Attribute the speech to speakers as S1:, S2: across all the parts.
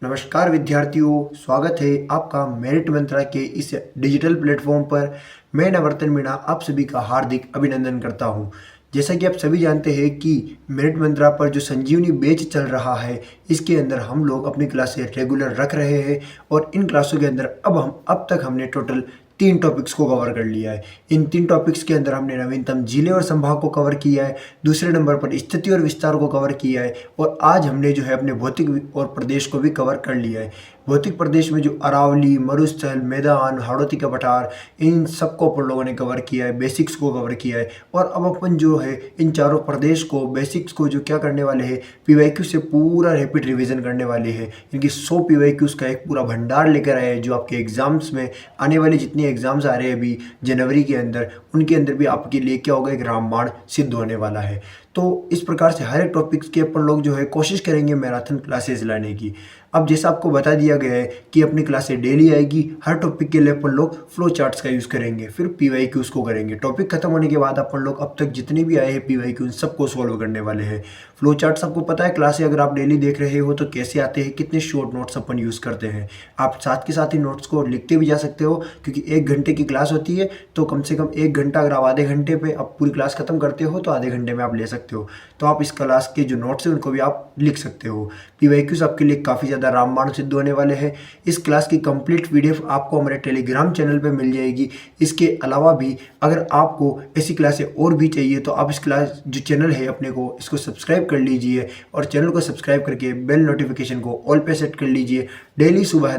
S1: नमस्कार विद्यार्थियों, स्वागत है आपका मेरिट मंत्रा के इस डिजिटल प्लेटफॉर्म पर। मैं नवर्तन मीणा आप सभी का हार्दिक अभिनंदन करता हूं। जैसा कि आप सभी जानते हैं कि मेरिट मंत्रा पर जो संजीवनी बैच चल रहा है, इसके अंदर हम लोग अपनी क्लासें रेगुलर रख रहे हैं और इन क्लासों के अंदर अब तक हमने टोटल 3 टॉपिक्स को कवर कर लिया है। इन 3 टॉपिक्स के अंदर हमने नवीनतम जिले और संभाग को कवर किया है, दूसरे नंबर पर स्थिति और विस्तार को कवर किया है और आज हमने जो है अपने भौतिक और प्रदेश को भी कवर कर लिया है। भौतिक प्रदेश में जो अरावली, मरुस्थल, मैदान, हाड़ौती का पठार, इन सबको अपन लोगों ने कवर किया है, बेसिक्स को कवर किया है। और अब अपन जो है इन चारों प्रदेश को बेसिक्स को जो क्या करने वाले हैं, पीवाईक्यू से पूरा रैपिड रिवीजन करने वाले हैं। इनकी 100 पीवाईक्यूज का एक पूरा भंडार लेकर आए हैं, जो आपके एग्जाम्स में आने वाले जितने एग्जाम्स आ रहे हैं अभी जनवरी के अंदर, उनके अंदर भी आपके लिए क्या होगा, एक रामबाण सिद्ध होने वाला है। तो इस प्रकार से हर एक टॉपिक्स के अपन लोग जो है कोशिश करेंगे मैराथन क्लासेस लाने की। अब जैसा आपको बता दिया गया है कि अपनी क्लासें डेली आएगी, हर टॉपिक के लिए अपन लोग फ्लो चार्ट्स का यूज़ करेंगे, फिर पीवाईक्यूज को करेंगे। टॉपिक खत्म होने के बाद अपन लोग अब तक जितने भी आए हैं पीवाईक्यू सबको सॉल्व करने वाले हैं। फ्लो चार्ट्स आपको पता है, क्लासें अगर आप डेली देख रहे हो तो कैसे आते हैं, कितने शॉर्ट नोट्स अपन यूज़ करते हैं। आप साथ के साथ ही नोट्स को लिखते भी जा सकते हो, क्योंकि 1 घंटे की क्लास होती है तो कम से कम 1 घंटा, अगर आप आधे घंटे पे आप पूरी क्लास खत्म करते हो तो आधे घंटे में आप ले सकते हो। तो आप इस क्लास के जो नोट्स हैं उनको भी आप लिख सकते हो। पीवाईक्यूज आपके लिए काफ़ी ज़्यादा रामबाण सिद्ध होने वाले हैं। इस क्लास की कंप्लीट पीडीएफ आपको हमारे टेलीग्राम चैनल पे मिल जाएगी। इसके अलावा भी अगर आपको ऐसी क्लासें और भी चाहिए तो आप इस क्लास जो चैनल है अपने को, इसको सब्सक्राइब कर लीजिए और चैनल को सब्सक्राइब करके बेल नोटिफिकेशन को ऑल पे सेट कर लीजिए। डेली सुबह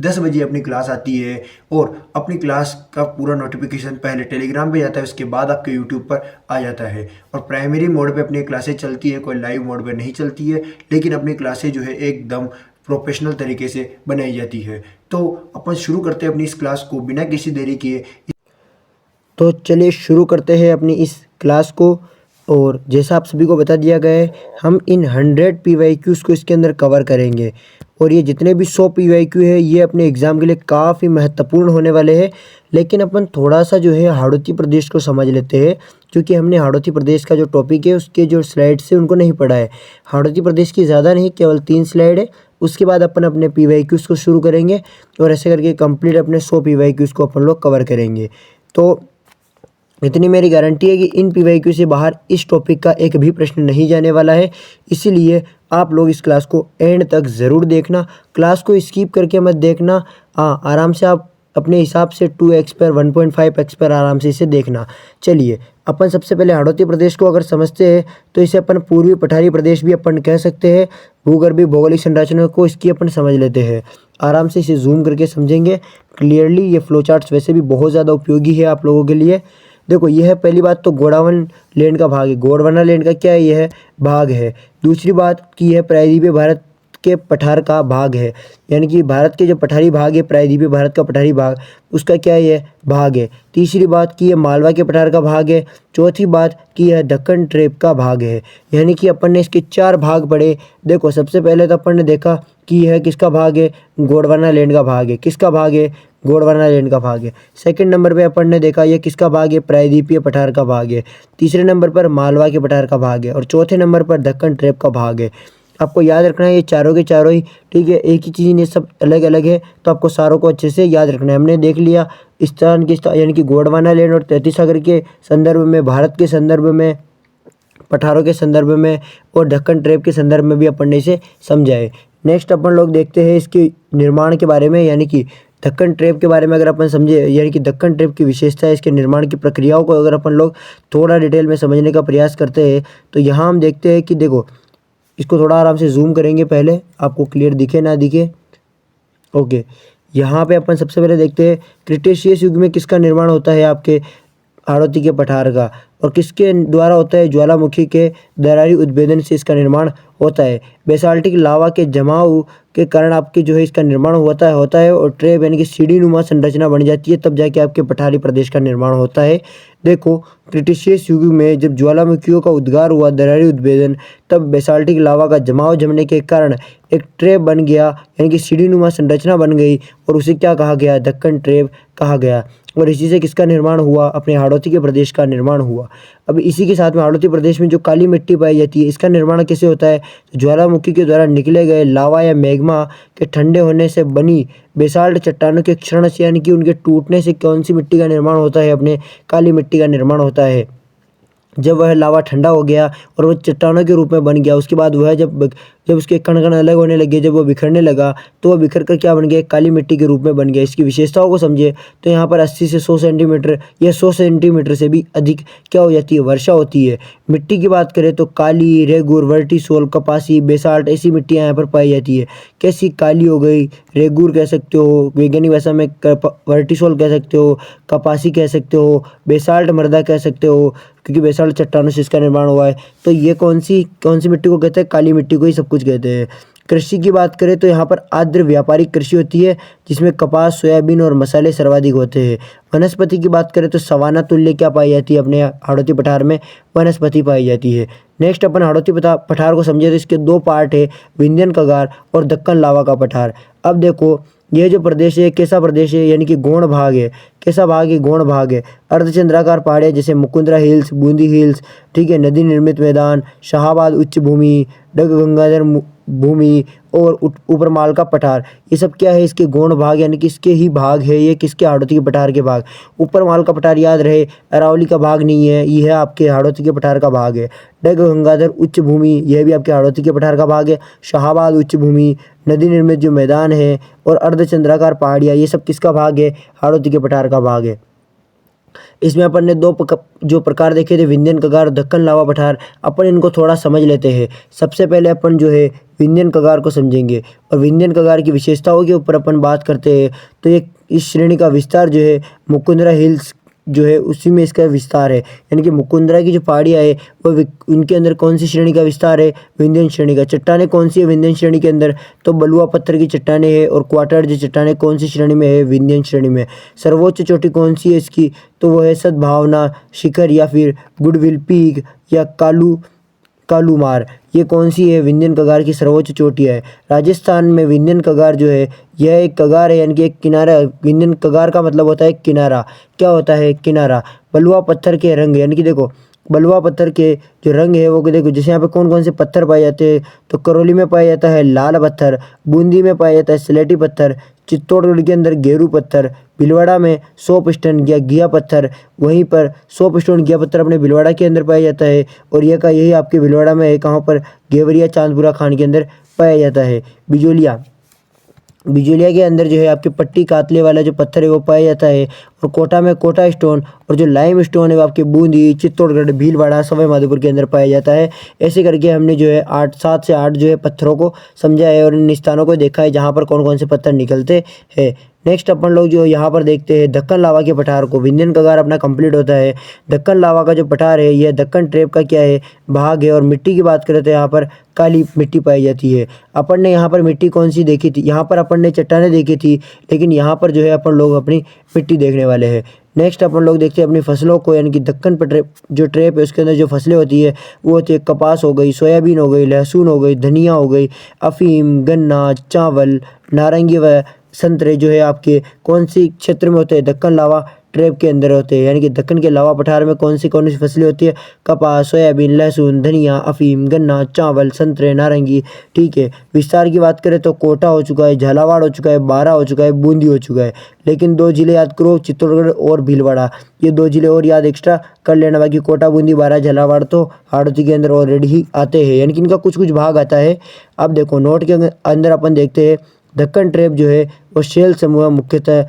S1: 10 बजे अपनी क्लास आती है और अपनी क्लास का पूरा नोटिफिकेशन पहले टेलीग्राम पे जाता है, उसके बाद आपके यूट्यूब पर आ जाता है। और प्राइमरी मोड पे अपनी क्लासें चलती है, कोई लाइव मोड पे नहीं चलती है, लेकिन अपनी क्लासें जो है एकदम प्रोफेशनल तरीके से बनाई जाती है। तो अपन शुरू करते हैं अपनी इस क्लास को बिना किसी देरी किए। तो चलिए शुरू करते हैं अपनी इस क्लास को। और जैसा आप सभी को बता दिया गया है, हम इन 100 पीवाईक्यूज़ को इसके अंदर कवर करेंगे और ये जितने भी 100 पीवाईक्यू है ये अपने एग्ज़ाम के लिए काफ़ी महत्वपूर्ण होने वाले हैं। लेकिन अपन थोड़ा सा जो है हाड़ौती प्रदेश को समझ लेते हैं, क्योंकि हमने हाड़ौती प्रदेश का जो टॉपिक है उसके जो स्लाइड्स है उनको नहीं पढ़ा है। हाड़ौती प्रदेश की ज़्यादा नहीं, केवल 3 स्लाइड है। उसके बाद अपन अपने पीवाईक्यूज़ को शुरू करेंगे और ऐसे करके कंप्लीट अपने 100 पीवाईक्यूज़ को अपन लोग कवर करेंगे। तो इतनी मेरी गारंटी है कि इन पीवाईक्यू से बाहर इस टॉपिक का एक भी प्रश्न नहीं जाने वाला है। इसीलिए आप लोग इस क्लास को एंड तक ज़रूर देखना, क्लास को स्किप करके मत देखना। आराम से आप अपने हिसाब से 2x पर 1.5x पर आराम से इसे देखना। चलिए अपन सबसे पहले हाड़ौती प्रदेश को अगर समझते हैं तो इसे अपन पूर्वी पठारी प्रदेश भी अपन कह सकते हैं। भूगर्भीय भौगोलिक संरचना को इसकी अपन समझ लेते हैं, आराम से इसे जूम करके समझेंगे क्लियरली। ये फ्लो चार्ट्स वैसे भी बहुत ज़्यादा उपयोगी है आप लोगों के लिए। देखो यह है पहली बात तो गोंडवाना लैंड का भाग है, गोंडवाना लैंड का क्या है, यह भाग है। दूसरी बात कि यह प्रायद्वीपीय भारत के पठार का भाग है, यानी कि भारत के जो पठारी भाग है, प्रायद्वीपीय भारत का पठारी भाग, उसका क्या है, यह भाग है। तीसरी बात कि यह मालवा के पठार का भाग है। चौथी बात कि यह दक्कन ट्रेप का भाग है। यानी कि अपन ने इसके 4 भाग पढ़े। देखो सबसे पहले तो अपन ने देखा कि यह किसका भाग है, गोंडवाना लैंड का भाग है। किसका भाग है, गोंडवाना लैंड का भाग है। सेकंड नंबर पे अपन ने देखा यह किसका भाग है, प्रायद्वीपीय पठार का भाग है। तीसरे नंबर पर मालवा के पठार का भाग है और चौथे नंबर पर दक्कन ट्रेप का भाग है। आपको याद रखना है ये चारों के चारों ही, ठीक है, एक ही चीज़, ये सब अलग अलग है, तो आपको सारों को अच्छे से याद रखना है। हमने देख लिया स्थान के यानी कि गोंडवाना लैंड और तैतीस सागर के संदर्भ में, भारत के संदर्भ में, पठारों के संदर्भ में और दक्कन ट्रेप के संदर्भ में भी अपन ने इसे समझा है। नेक्स्ट अपन लोग देखते हैं इसके निर्माण के बारे में, यानी कि दक्कन ट्रेप के बारे में अगर अपन समझे, यानी कि दक्कन ट्रेप की विशेषता, इसके निर्माण की प्रक्रियाओं को अगर अपन लोग थोड़ा डिटेल में समझने का प्रयास करते हैं तो यहाँ हम देखते हैं कि देखो इसको थोड़ा आराम से जूम करेंगे, पहले आपको क्लियर दिखे ना दिखे। ओके, यहाँ पे अपन सबसे पहले देखते हैं क्रिटेशियस युग में किसका निर्माण होता है, आपके हाड़ौती के पठार का, और किसके द्वारा होता है, ज्वालामुखी के दरारी उद्भेदन से इसका निर्माण होता है। बेसाल्टिक लावा के जमाव के कारण आपके जो है इसका निर्माण होता है और ट्रेप यानी कि सीढ़ी नुमा संरचना बन जाती है, तब जाके आपके पठारी प्रदेश का निर्माण होता है। देखो क्रिटेशियस युग में जब ज्वालामुखियों का उद्गार हुआ, दरारी उद्भेदन, तब बेसाल्टिक लावा का जमाव जमने के कारण एक ट्रेप बन गया, यानी कि सीढ़ीनुमा संरचना बन गई और उसे क्या कहा गया, दक्कन ट्रेप कहा गया। और इसी से किसका निर्माण हुआ, अपने हाड़ौती के प्रदेश का निर्माण हुआ। अब इसी के साथ में हाड़ौती प्रदेश में जो काली मिट्टी पाई जाती है, इसका निर्माण कैसे होता है, तो ज्वालामुखी के द्वारा निकले गए लावा या मैग्मा के ठंडे होने से बनी बेसाल्ट चट्टानों के क्षरण से, यानी कि उनके टूटने से कौन सी मिट्टी का निर्माण होता है, अपने काली मिट्टी का निर्माण होता है। जब वह लावा ठंडा हो गया और वह चट्टानों के रूप में बन गया, उसके बाद वह जब उसके कण कण अलग होने लगे, जब वो बिखरने लगा, तो वह बिखर कर क्या बन गया, काली मिट्टी के रूप में बन गया। इसकी विशेषताओं को समझिए तो यहाँ पर 80 से 100 सेंटीमीटर या 100 सेंटीमीटर से भी अधिक क्या हो जाती है, वर्षा होती है। मिट्टी की बात करें तो काली, रेगुर, वर्टिसोल, कपासी, बेसाल्ट ऐसी मिट्टियाँ यहाँ पर पाई जाती है। कैसी, काली हो गई, रेगुर कह सकते हो, वैज्ञानिक भाषा में वर्टिसोल कह सकते हो, कपासी कह सकते हो, बेसाल्ट मृदा कह सकते हो, क्योंकि बेसाल्ट चट्टानों से इसका निर्माण हुआ है। तो ये कौन सी मिट्टी को कहते हैं, काली मिट्टी को ही सब कुछ कहते हैं। कृषि की बात करें तो यहाँ पर आर्द्र व्यापारिक कृषि होती है, जिसमें कपास, सोयाबीन और मसाले सर्वाधिक होते हैं। वनस्पति की बात करें तो सवाना तुल्य क्या पाई जाती है, अपने हाड़ौती पठार में वनस्पति पाई जाती है। नेक्स्ट अपन हाड़ौती पठार को समझे तो इसके दो पार्ट है, विंध्यन कगार और दक्कन लावा का पठार। अब देखो यह जो प्रदेश है कैसा प्रदेश है, यानी कि गौण भाग है। कैसा भाग है, गौण भाग है। अर्धचंद्राकार पहाड़ियाँ जैसे मुकुंदरा हिल्स, बूंदी हिल्स, ठीक है, नदी निर्मित मैदान, शाहाबाद उच्च भूमि, डग गंगाधर भूमि और ऊपर माल का पठार, ये सब क्या है, इसके गौण भाग, यानी कि इसके ही भाग है। ये किसके, हाड़ौती के पठार के भाग। ऊपर माल का पठार याद रहे, अरावली का भाग नहीं है, ये है आपके हाड़ौती के पठार का भाग है। डग गंगाधर उच्च भूमि, यह भी आपके हाड़ौती के पठार का भाग है। शाहाबाद उच्च भूमि, नदी निर्मित जो मैदान है और अर्धचंद्राकार पहाड़ियाँ, ये सब किसका भाग है, हाड़ौती के पठार का भाग है। इसमें अपन ने जो प्रकार देखे थे, विंध्यन कगार, दक्कन लावा पठार। अपन इनको थोड़ा समझ लेते हैं। सबसे पहले अपन जो है विंध्यन कगार को समझेंगे और विंध्यन कगार की विशेषताओं के ऊपर अपन बात करते हैं। तो ये इस श्रेणी का विस्तार जो है मुकुंदरा हिल्स जो है उसी में इसका विस्तार है, यानी कि मुकुंदरा की जो पहाड़ियाँ है वो उनके अंदर कौन सी श्रेणी का विस्तार है, विंध्यन श्रेणी का। चट्टानें कौन सी है विंध्यन श्रेणी के अंदर, तो बलुआ पत्थर की चट्टानें हैं। और क्वार्टर जो चट्टानें कौन सी श्रेणी में है, विंध्यन श्रेणी में। सर्वोच्च चोटी कौन सी है इसकी, तो वो है सद्भावना शिखर या फिर गुडविल पीक या कालूमार, ये कौन सी है, विंध्यन कगार की सर्वोच्च चोटी है। राजस्थान में विंध्यन कगार जो है यह एक कगार है, यानी कि एक किनारा। विंध्यन कगार का मतलब होता है किनारा। क्या होता है, किनारा। बलुआ पत्थर के रंग, यानी कि देखो बलुआ पत्थर के जो रंग है वो देखो, जैसे यहाँ पे कौन कौन से पत्थर पाए जाते हैं, तो करौली में पाया जाता है लाल पत्थर, बूंदी में पाया जाता है स्लेटी पत्थर, चित्तौड़गढ़ के अंदर गेरू पत्थर, भीलवाड़ा में 100 पिस्टन या घिया पत्थर, वहीं पर 100 पिस्टन घिया पत्थर अपने भीलवाड़ा के अंदर पाया जाता है। और यही आपके भीलवाड़ा में है, कहाँ पर, घेवरिया चांदपुरा खान के अंदर पाया जाता है। बिजोलिया के अंदर जो है आपके पट्टी कातले वाला जो पत्थर है वो पाया जाता है। और कोटा में कोटा स्टोन और जो लाइम स्टोन है वो आपके बूंदी, चित्तौड़गढ़, भीलवाड़ा, सवाई माधोपुर के अंदर पाया जाता है। ऐसे करके हमने जो है 7 से 8 जो है पत्थरों को समझा है और इन स्थानों को देखा है जहाँ पर कौन कौन से पत्थर निकलते हैं। नेक्स्ट अपन लोग जो यहाँ पर देखते हैं दक्कन लावा के पठार को। विंध्यन कगार अपना कंप्लीट होता है। दक्कन लावा का जो पठार है यह दक्कन ट्रेप का क्या है, भाग है। और मिट्टी की बात करें तो यहाँ पर काली मिट्टी पाई जाती है। अपन ने यहाँ पर मिट्टी कौन सी देखी थी, यहाँ पर अपन ने चट्टानें देखी थी, लेकिन यहाँ पर जो है अपन लोग अपनी मिट्टी देखने वाले हैं। नेक्स्ट अपन लोग देखते हैं अपनी फसलों को, यानी कि दक्कन पर जो ट्रेप है उसके अंदर जो फसलें होती है वो होती है कपास हो गई, सोयाबीन हो गई, लहसुन हो गई, धनिया हो गई, अफीम, गन्ना, चावल, नारंगी व संतरे जो है आपके कौन सी क्षेत्र में होते हैं, दक्कन लावा ट्रेप के अंदर होते हैं। यानी कि दक्कन के लावा पठार में कौन सी फसलें होती है, कपास, सोयाबीन, लहसुन, धनिया, अफीम, गन्ना, चावल, संतरे, नारंगी। ठीक है। विस्तार की बात करें तो कोटा हो चुका है, झालावाड़ हो चुका है, बारा हो चुका है, बूंदी हो चुका है। लेकिन 2 जिले याद करो, चित्तौड़गढ़ और भीलवाड़ा, ये 2 जिले और याद एक्स्ट्रा कर लेना। बाकी कोटा, बूंदी, बारा, झालावाड़ तो हाड़ौती के अंदर ऑलरेडी ही आते हैं, यानी कि इनका कुछ कुछ भाग आता है। अब देखो नोट के अंदर अपन देखते हैं दक्कन ट्रेप जो है वो शेल समूह मुख्यतः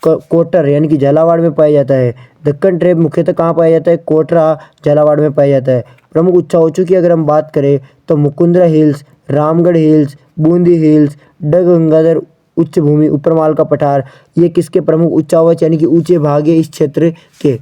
S1: कोटर यानी कि झालावाड़ में पाया जाता है। दक्कन ट्रेप मुख्यतः कहाँ पाया जाता है, कोटरा, झालावाड़ में पाया जाता है। प्रमुख उच्चावचों की अगर हम बात करें तो Mukundra hills, Ramgarh hills, Bundi hills, Dag Gangadhar उच्च भूमि, ऊपरमाल का पठार, ये किसके प्रमुख उच्चावच यानी कि ऊंचे भाग है इस क्षेत्र के।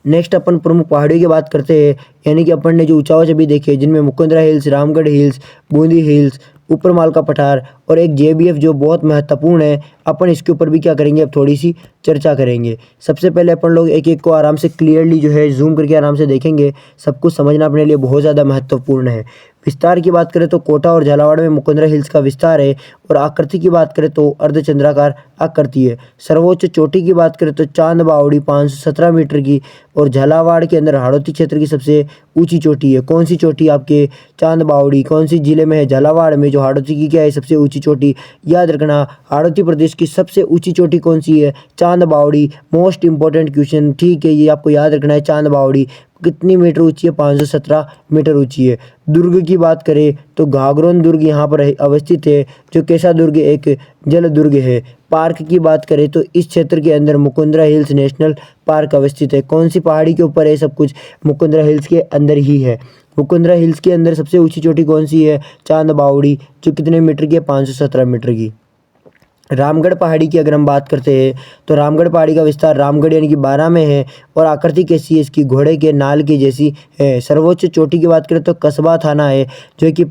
S1: नेक्स्ट अपन प्रमुख पहाड़ियों की बात करते हैं, यानी कि अपन ने जो उच्चावच अभी देखे जिनमें Mukundra hills, Ramgarh hills, Bundi hills, Uparmal का पठार और एक JBF जो बहुत महत्वपूर्ण है, अपन इसके ऊपर भी क्या करेंगे, अब थोड़ी सी चर्चा करेंगे। सबसे पहले अपन लोग एक एक को आराम से क्लियरली जो है जूम करके आराम से देखेंगे। सब कुछ समझना अपने लिए बहुत ज़्यादा महत्वपूर्ण है। विस्तार की बात करें तो कोटा और झालावाड़ में मुकुंदरा हिल्स का विस्तार है। और आकृति की बात करें तो अर्धचंद्राकार आकृति है। सर्वोच्च चोटी की बात करें तो चांद बावड़ी 517 मीटर की, और झालावाड़ के अंदर हाड़ौती क्षेत्र की सबसे ऊंची चोटी है। कौन सी चोटी आपके चांद बावड़ी कौन सी जिले में है? झालावाड़ में। जो हाड़ौती की क्या है सबसे ऊंची चोटी, याद रखना। हाड़ौती प्रदेश की सबसे ऊंची चोटी कौन सी है? चांद बावड़ी। मोस्ट इंपॉर्टेंट क्वेश्चन, ठीक है, ये आपको याद रखना है। चांद बावड़ी कितनी मीटर ऊंची है? 517 मीटर ऊंची है। दुर्ग की बात करें तो घाघरोन दुर्ग यहाँ पर अवस्थित है, जो कैसा दुर्ग? एक जल दुर्ग है। पार्क की बात करें तो इस क्षेत्र के अंदर मुकुंदरा हिल्स नेशनल पार्क अवस्थित है। कौन सी पहाड़ी के ऊपर है? सब कुछ मुकुंदरा हिल्स के अंदर ही है। मुकुंदरा हिल्स के अंदर सबसे ऊंची चोटी कौन सी है? चांद बावड़ी, जो कितने मीटर की है? 517 मीटर की। रामगढ़ पहाड़ी की अगर हम बात करते हैं तो रामगढ़ पहाड़ी का विस्तार रामगढ़ यानी कि 12 में है। और आकृति कैसी है इसकी? घोड़े के नाल की जैसी है। सर्वोच्च चोटी की बात करें तो कस्बा थाना है, जो कि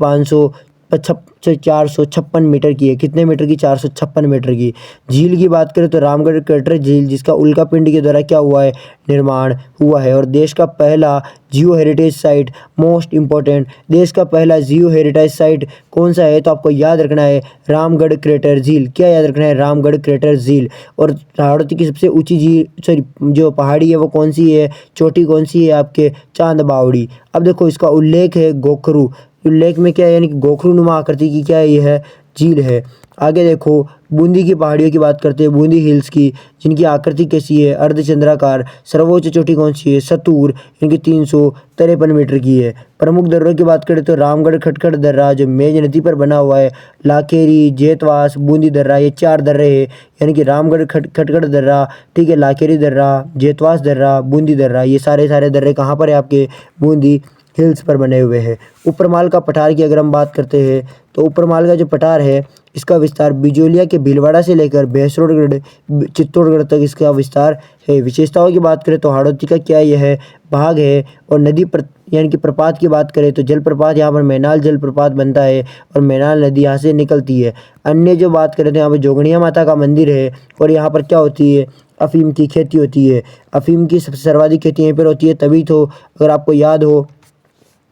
S1: 456 मीटर की है। कितने मीटर की? 456 मीटर की। झील की बात करें तो रामगढ़ कटरा झील, जिसका उल्कापिंड के द्वारा क्या हुआ है? निर्माण हुआ है। और देश का पहला जियो हेरिटेज साइट, मोस्ट इंपॉर्टेंट, देश का पहला जियो हेरिटेज साइट कौन सा है? तो आपको याद रखना है रामगढ़ क्रेटर झील। क्या याद रखना है? रामगढ़ क्रेटर झील। और हाड़ौती की सबसे ऊंची झील सॉरी जो पहाड़ी है वो कौन सी है? चोटी कौन सी है आपके? चांद बावड़ी। अब देखो इसका उल्लेख है गोखरू। उल्लेख में क्या है? यानी कि गोखरू नुमा आकृति की क्या है? ये है झील है। आगे देखो बूंदी की पहाड़ियों की बात करते हैं, बूंदी हिल्स की, जिनकी आकृति कैसी है? अर्धचंद्राकार। सर्वोच्च चोटी कौन सी है? सतूर, इनकी 353 मीटर की है। प्रमुख दर्रों की बात करें तो रामगढ़ खटखड़ दर्रा, जो मेज नदी पर बना हुआ है, लाखेरी, जेतवास, बूंदी दर्रा, ये 4 दर्रे हैं। यानी कि रामगढ़ खटखड़ दर्रा, ठीक है, लाखेरी दर्रा, जेतवास दर्रा, बूंदी दर्रा, ये सारे दर्रे कहाँ पर है आपके? बूंदी हिल्स पर बने हुए हैं। ऊपरमाल का पठार की अगर हम बात करते हैं तो ऊपरमाल का जो पठार है इसका विस्तार बिजोलिया के भीलवाड़ा से लेकर भैंसरोडगढ़ चित्तौड़गढ़ तक इसका विस्तार है। विशेषताओं की बात करें तो हाड़ौती का क्या यह है? भाग है। और नदी यानी कि प्रपात की बात करें तो जलप्रपात यहाँ पर मैनाल जलप्रपात बनता है और मैनाल नदी यहाँ से निकलती है। अन्य जो बात करें तो यहाँ पर जोगणिया माता का मंदिर है और यहाँ पर क्या होती है? अफीम की खेती होती है। अफीम की सबसे सर्वाधिक खेती यहीं पर होती है। तभी तो अगर आपको याद हो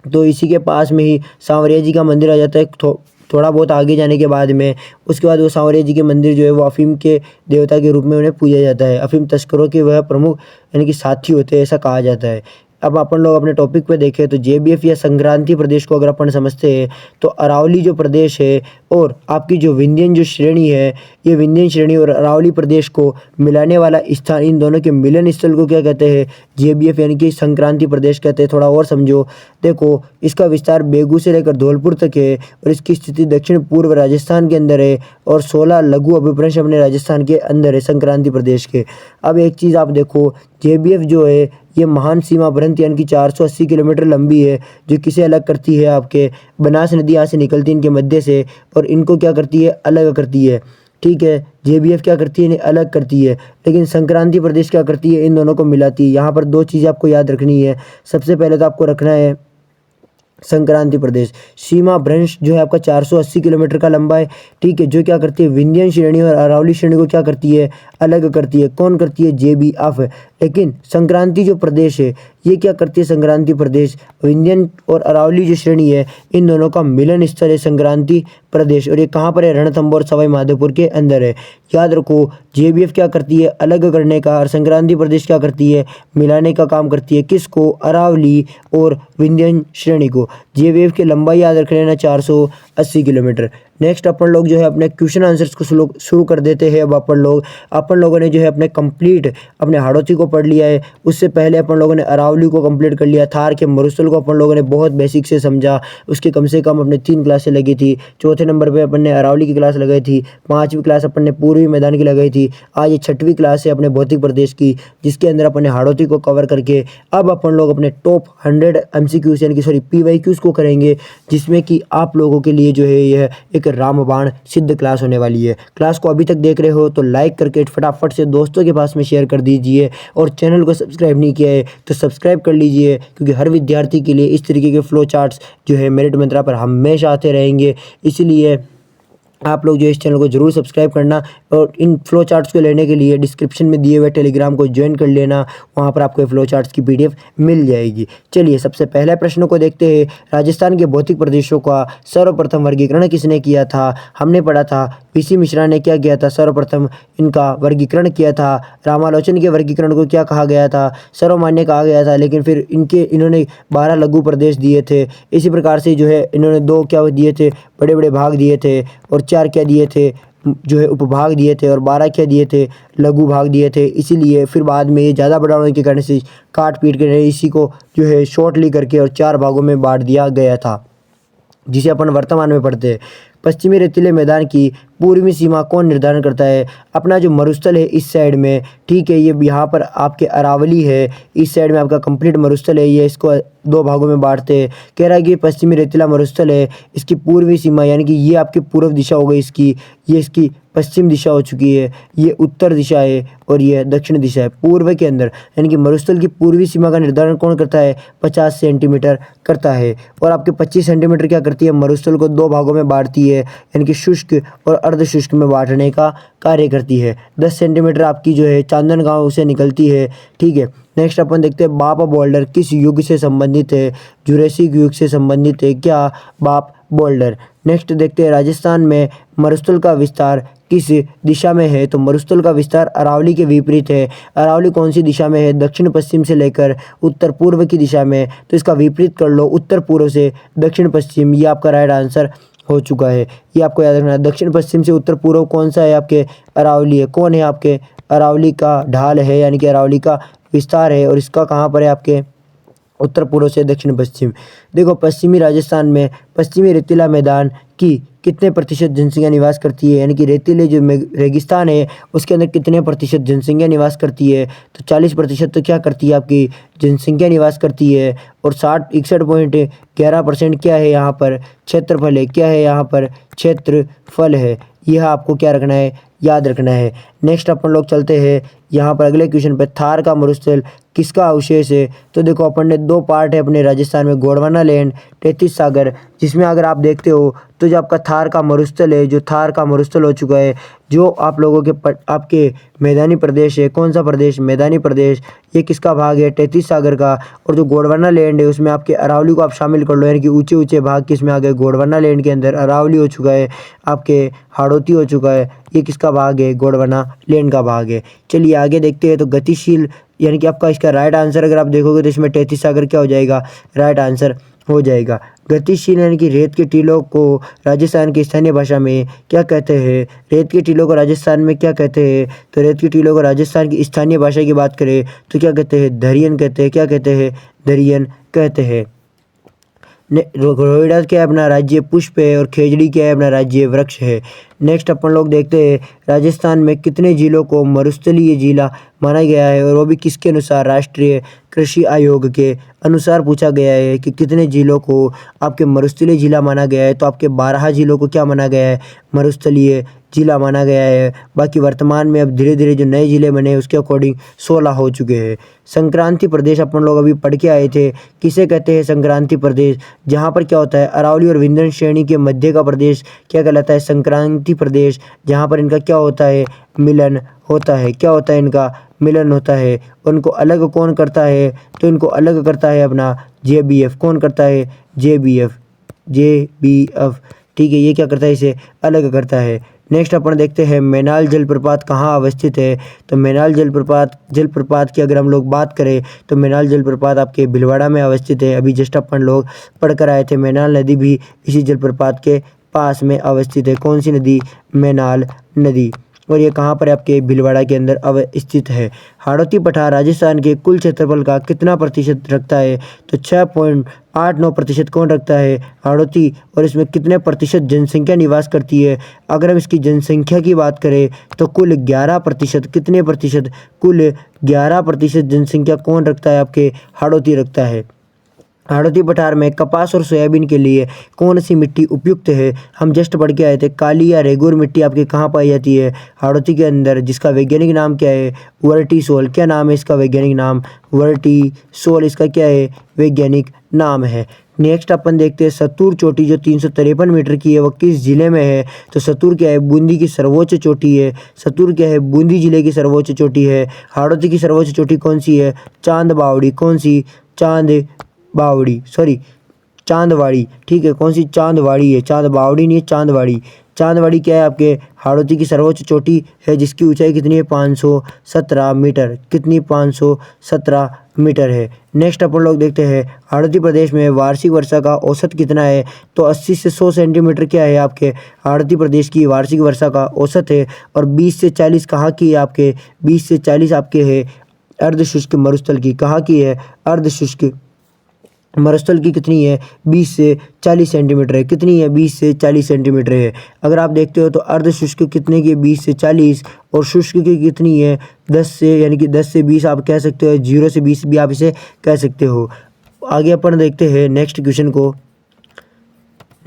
S1: तो इसी के पास में ही सांवरिया जी का मंदिर आ जाता है। थोड़ा बहुत आगे जाने के बाद में उसके बाद वो सांवरिया जी के मंदिर जो है वो अफीम के देवता के रूप में उन्हें पूजा जाता है। अफीम तस्करों के वह प्रमुख यानी कि साथी होते हैं, ऐसा कहा जाता है। अब अपन लोग अपने टॉपिक पे देखें तो जेबीएफ या संक्रांति प्रदेश को अगर अपन समझते हैं तो अरावली जो प्रदेश है और आपकी जो विंध्यन जो श्रेणी है, ये विंध्यन श्रेणी और अरावली प्रदेश को मिलाने वाला स्थान, इन दोनों के मिलन स्थल को क्या कहते हैं? जेबीएफ यानी कि संक्रांति प्रदेश कहते हैं। थोड़ा और समझो, देखो इसका विस्तार बेगू से लेकर धौलपुर तक है और इसकी स्थिति दक्षिण पूर्व राजस्थान के अंदर है और 16 लघु अभिप्रदेश अपने राजस्थान के अंदर है संक्रांति प्रदेश के। अब एक चीज़ आप देखो, जेबीएफ जो है ये महान सीमा ग्रंथ यानी कि 480 किलोमीटर लंबी है, जो किसे अलग करती है? आपके बनास नदी यहाँ से निकलती है इनके मध्य से और इनको क्या करती है? अलग करती है। ठीक है, जेबीएफ क्या करती है? इन्हें अलग करती है। लेकिन संक्रांति प्रदेश क्या करती है? इन दोनों को मिलाती है। यहाँ पर 2 चीज़ें आपको याद रखनी है। सबसे पहले तो आपको रखना है संक्रांति प्रदेश सीमा भ्रंश जो है आपका 480 किलोमीटर का लंबा है। ठीक है, जो क्या करती है? विंध्यन श्रेणी और अरावली श्रेणी को क्या करती है? अलग करती है। कौन करती है? जेबीएफ। लेकिन संक्रांति जो प्रदेश है ये क्या करती है? संक्रांति प्रदेश विंध्यन और अरावली जो श्रेणी है इन दोनों का मिलन स्थल है संक्रांति प्रदेश। और ये कहाँ पर है? रणथंभौर और सवाई माधोपुर के अंदर है। याद रखो, जेबीएफ क्या करती है? अलग करने का, और संक्रांति प्रदेश क्या करती है? मिलाने का काम करती है। किसको? अरावली और विंध्यन श्रेणी को। जेबीएफ की लंबाई याद रख लेना 480 किलोमीटर। नेक्स्ट अपन लोग जो है अपने क्वेश्चन आंसर्स को शुरू कर देते हैं। अब अपन लोगों ने जो है अपने कंप्लीट अपने हाड़ौती को पढ़ लिया है। उससे पहले अपन लोगों ने अरावली को कंप्लीट कर लिया। थार के मरुस्थल को अपन लोगों ने बहुत बेसिक से समझा। उसके कम से कम अपने 3 क्लासें लगी थी। चौथे नंबर पे अपन ने अरावली की क्लास लगाई थी। 5वीं क्लास अपन ने पूर्वी मैदान की लगाई थी। आज ये 6वीं क्लास है अपने भौतिक प्रदेश की, जिसके अंदर अपन ने हाड़ौती को कवर करके अब अपन लोग अपने टॉप 100 MCQs यानी कि सॉरी PYQs को करेंगे, जिसमें कि आप लोगों के लिए जो है यह एक रामबाण सिद्ध क्लास होने वाली है। क्लास को अभी तक देख रहे हो तो लाइक करके फटाफट से दोस्तों के पास में शेयर कर दीजिए और चैनल को सब्सक्राइब नहीं किया है तो सब्सक्राइब कर लीजिए, क्योंकि हर विद्यार्थी के लिए इस तरीके के फ्लो चार्ट्स जो है मेरिट मंत्रा पर हमेशा आते रहेंगे। इसलिए आप लोग जो इस चैनल को ज़रूर सब्सक्राइब करना और इन फ्लो चार्ट्स को लेने के लिए डिस्क्रिप्शन में दिए हुए टेलीग्राम को ज्वाइन कर लेना। वहाँ पर आपको फ्लो चार्ट्स की PDF मिल जाएगी। चलिए सबसे पहले प्रश्न को देखते हैं। राजस्थान के भौतिक प्रदेशों का सर्वप्रथम वर्गीकरण किसने किया था? हमने पढ़ा था PC मिश्रा ने क्या किया था, सर्वप्रथम इनका वर्गीकरण किया था। रामालोचन के वर्गीकरण को क्या कहा गया था? सर्वमान्य कहा गया था, लेकिन फिर इन्होंने 12 लघु प्रदेश दिए थे। इसी प्रकार से जो है इन्होंने 2 क्या दिए थे, बड़े बड़े भाग दिए थे, और 4 क्या दिए थे, जो है उपभाग दिए थे, और 12 क्या दिए थे, लघु भाग दिए थे। इसीलिए फिर बाद में ये ज़्यादा बड़ा होने के कारण से काट पीट कर इसी को जो है शॉर्टली करके और 4 भागों में बांट दिया गया था, जिसे अपन वर्तमान में पढ़ते हैं। पश्चिमी रेतीले मैदान की पूर्वी सीमा कौन निर्धारण करता है? अपना जो मरुस्थल है इस साइड में, ठीक है, ये यहाँ पर आपके अरावली है, इस साइड में आपका कंप्लीट मरुस्थल है। ये इसको 2 भागों में बांटते हैं। कह रहा है कि पश्चिमी रेतीला मरुस्थल है, इसकी पूर्वी सीमा यानी कि ये आपकी पूर्व दिशा हो गई इसकी, ये इसकी पश्चिम दिशा हो चुकी है, ये उत्तर दिशा है और ये दक्षिण दिशा है। पूर्व के अंदर यानी कि मरुस्थल की पूर्वी सीमा का निर्धारण कौन करता है? 50 सेंटीमीटर करता है। और आपके 25 सेंटीमीटर क्या करती है? मरुस्थल को 2 भागों में बांटती है, यानी कि शुष्क और अर्ध शुष्क में बांटने का कार्य करती है। 10 सेंटीमीटर आपकी जो है चांदनगांव से निकलती है, ठीक है। नेक्स्ट अपन देखते हैं बाप बोल्डर किस युग से संबंधित है? जुरासिक युग से संबंधित है क्या बाप बोल्डर? नेक्स्ट देखते हैं राजस्थान में मरुस्थल का विस्तार किस दिशा में है? तो मरुस्थल का विस्तार अरावली के विपरीत है। अरावली कौन सी दिशा में है? दक्षिण पश्चिम से लेकर उत्तर पूर्व की दिशा में। तो इसका विपरीत कर लो, उत्तर पूर्व से दक्षिण पश्चिम। ये आपका राइट आंसर हो चुका है। ये आपको याद रखना है। दक्षिण पश्चिम से उत्तर पूर्व कौन सा है? आपके अरावली है। कौन है आपके? अरावली का ढाल है, यानी कि अरावली का विस्तार है। और इसका कहाँ पर है? आपके उत्तर पूर्व से दक्षिण पश्चिम। देखो पश्चिमी राजस्थान में पश्चिमी रेतीला मैदान की कितने प्रतिशत जनसंख्या निवास करती है? यानी कि रेतीले जो रेगिस्तान है उसके अंदर कितने प्रतिशत जनसंख्या निवास करती है? तो 40% तो क्या करती है आपकी जनसंख्या निवास करती है। और 61.11% क्या है यहाँ पर? क्षेत्रफल है। क्या है यहाँ पर? क्षेत्रफल है। यह आपको क्या रखना है? याद रखना है। नेक्स्ट अपन लोग चलते हैं यहाँ पर अगले क्वेश्चन पे। थार का मरुस्थल किसका अवशेष है? तो देखो अपन ने 2 पार्ट है अपने राजस्थान में, गोंडवाना लैंड, 33 सागर, जिसमें अगर आप देखते हो तो जो आपका थार का मरुस्थल है, जो थार का मरुस्थल हो चुका है, जो आप लोगों के आपके मैदानी प्रदेश है। कौन सा प्रदेश? मैदानी प्रदेश। ये किसका भाग है? 33 सागर का। और जो गोंडवाना लैंड है उसमें आपके अरावली को आप शामिल कर लो, यानी कि ऊंचे ऊंचे भाग किसमें आ गए? गोंडवाना लैंड के अंदर। अरावली हो चुका है, आपके हाड़ौती हो चुका है। ये किसका भाग है? गोंडवाना लैंड का भाग है। चलिए आगे देखते हैं। तो गतिशील यानी कि आपका इसका राइट आंसर अगर आप देखोगे तो इसमें 33 सागर क्या हो जाएगा? राइट आंसर हो जाएगा। गतिशील यानी कि रेत के टीलों को राजस्थान की स्थानीय भाषा में क्या कहते हैं? रेत के टीलों को राजस्थान में क्या कहते हैं? तो रेत के टीलों को राजस्थान की स्थानीय भाषा की बात करें तो क्या कहते हैं? धरियन कहते हैं। क्या कहते हैं? धरियन कहते हैं। रोहिड़ा क्या है? अपना राज्य पुष्प है। और खेजड़ी क्या है? अपना राज्य वृक्ष है। नेक्स्ट अपन लोग देखते हैं राजस्थान में कितने जिलों को मरुस्थलीय जिला माना गया है? और वो भी किसके अनुसार? राष्ट्रीय कृषि आयोग के अनुसार पूछा गया है कि कितने जिलों को आपके मरुस्थलीय जिला माना गया है। तो आपके 12 जिलों को क्या माना गया है? मरुस्थलीय जिला माना गया है। बाकी वर्तमान में अब धीरे धीरे जो नए जिले बने उसके अकॉर्डिंग 16 हो चुके हैं। संक्रांति प्रदेश अपन लोग अभी पढ़ के आए थे, किसे कहते हैं? संक्रांति प्रदेश। जहाँ पर क्या होता है? अरावली और विंध्य श्रेणी के मध्य का प्रदेश क्या कहलाता है? संक्रांति प्रदेश। जहाँ पर इनका क्या होता है? मिलन होता है। क्या होता है? इनका मिलन होता है। उनको अलग कौन करता है? तो इनको अलग करता है अपना JBF। कौन करता है? JBF। ठीक है, ये क्या करता है? इसे अलग करता है। नेक्स्ट अपन देखते हैं मैनाल जलप्रपात कहाँ अवस्थित है? तो मैनाल जलप्रपात की अगर हम लोग बात करें तो मैनाल जलप्रपात आपके भीलवाड़ा में अवस्थित है। अभी जस्ट अपन लोग पढ़कर आए थे, मैनाल नदी भी इसी जलप्रपात के पास में अवस्थित है। कौन सी नदी? मैनाल नदी। और ये कहाँ पर आपके? भीलवाड़ा के अंदर अवस्थित है। हाड़ौती पठार राजस्थान के कुल क्षेत्रफल का कितना प्रतिशत रखता है? तो 6.89% कौन रखता है? हाड़ौती। और इसमें कितने प्रतिशत जनसंख्या निवास करती है? अगर हम इसकी जनसंख्या की बात करें तो कुल 11%। कितने प्रतिशत? कुल 11% जनसंख्या कौन रखता है? आपके हाड़ौती रखता है। हाड़ौती पठार में कपास और सोयाबीन के लिए कौन सी मिट्टी उपयुक्त है? हम जस्ट पढ़ के आए थे। काली या रेगुर मिट्टी आपके कहाँ पाई जाती है? हाड़ौती के अंदर, जिसका वैज्ञानिक नाम क्या है? वर्टिसोल। क्या नाम है इसका वैज्ञानिक नाम? वर्टिसोल इसका क्या है? वैज्ञानिक नाम है। नेक्स्ट अपन देखते हैं सतुर चोटी जो 353 मीटर की है, वो किस जिले में है? तो सतुर क्या है? बूंदी की सर्वोच्च चोटी है। सतुर क्या है? बूंदी जिले की सर्वोच्च चोटी है। हाड़ौती की सर्वोच्च चोटी कौन सी है? चांद बावड़ी। कौन सी? चांद बावड़ी, सॉरी चांदवाड़ी। ठीक है, कौन सी? चांदवाड़ी है, चांद बावड़ी नहीं है, चांदवाड़ी। चांदवाड़ी क्या है आपके? हाड़ौती की सर्वोच्च चोटी है, जिसकी ऊंचाई कितनी है? 517 मीटर। कितनी? 517 मीटर है। नेक्स्ट अपन लोग देखते हैं हाड़ौती प्रदेश में वार्षिक वर्षा का औसत कितना है? तो 80 से 100 सेंटीमीटर क्या है आपके हाड़ौती प्रदेश की वार्षिक वर्षा का औसत है। और 20 से 40 कहाँ की है आपके? 20 से 40 आपके है अर्धशुष्क मरुस्थल की। कहाँ की है? अर्धशुष्क मरुस्थल की कितनी है? 20 से 40 सेंटीमीटर है। कितनी है? 20 से 40 सेंटीमीटर है। अगर आप देखते हो तो अर्धशुष्क कितने की? 20 से 40। और शुष्क की कितनी है? 10 से, यानी कि 10 से 20 आप कह सकते हो, 0 से 20 भी आप इसे कह सकते हो। आगे अपन देखते हैं नेक्स्ट क्वेश्चन को।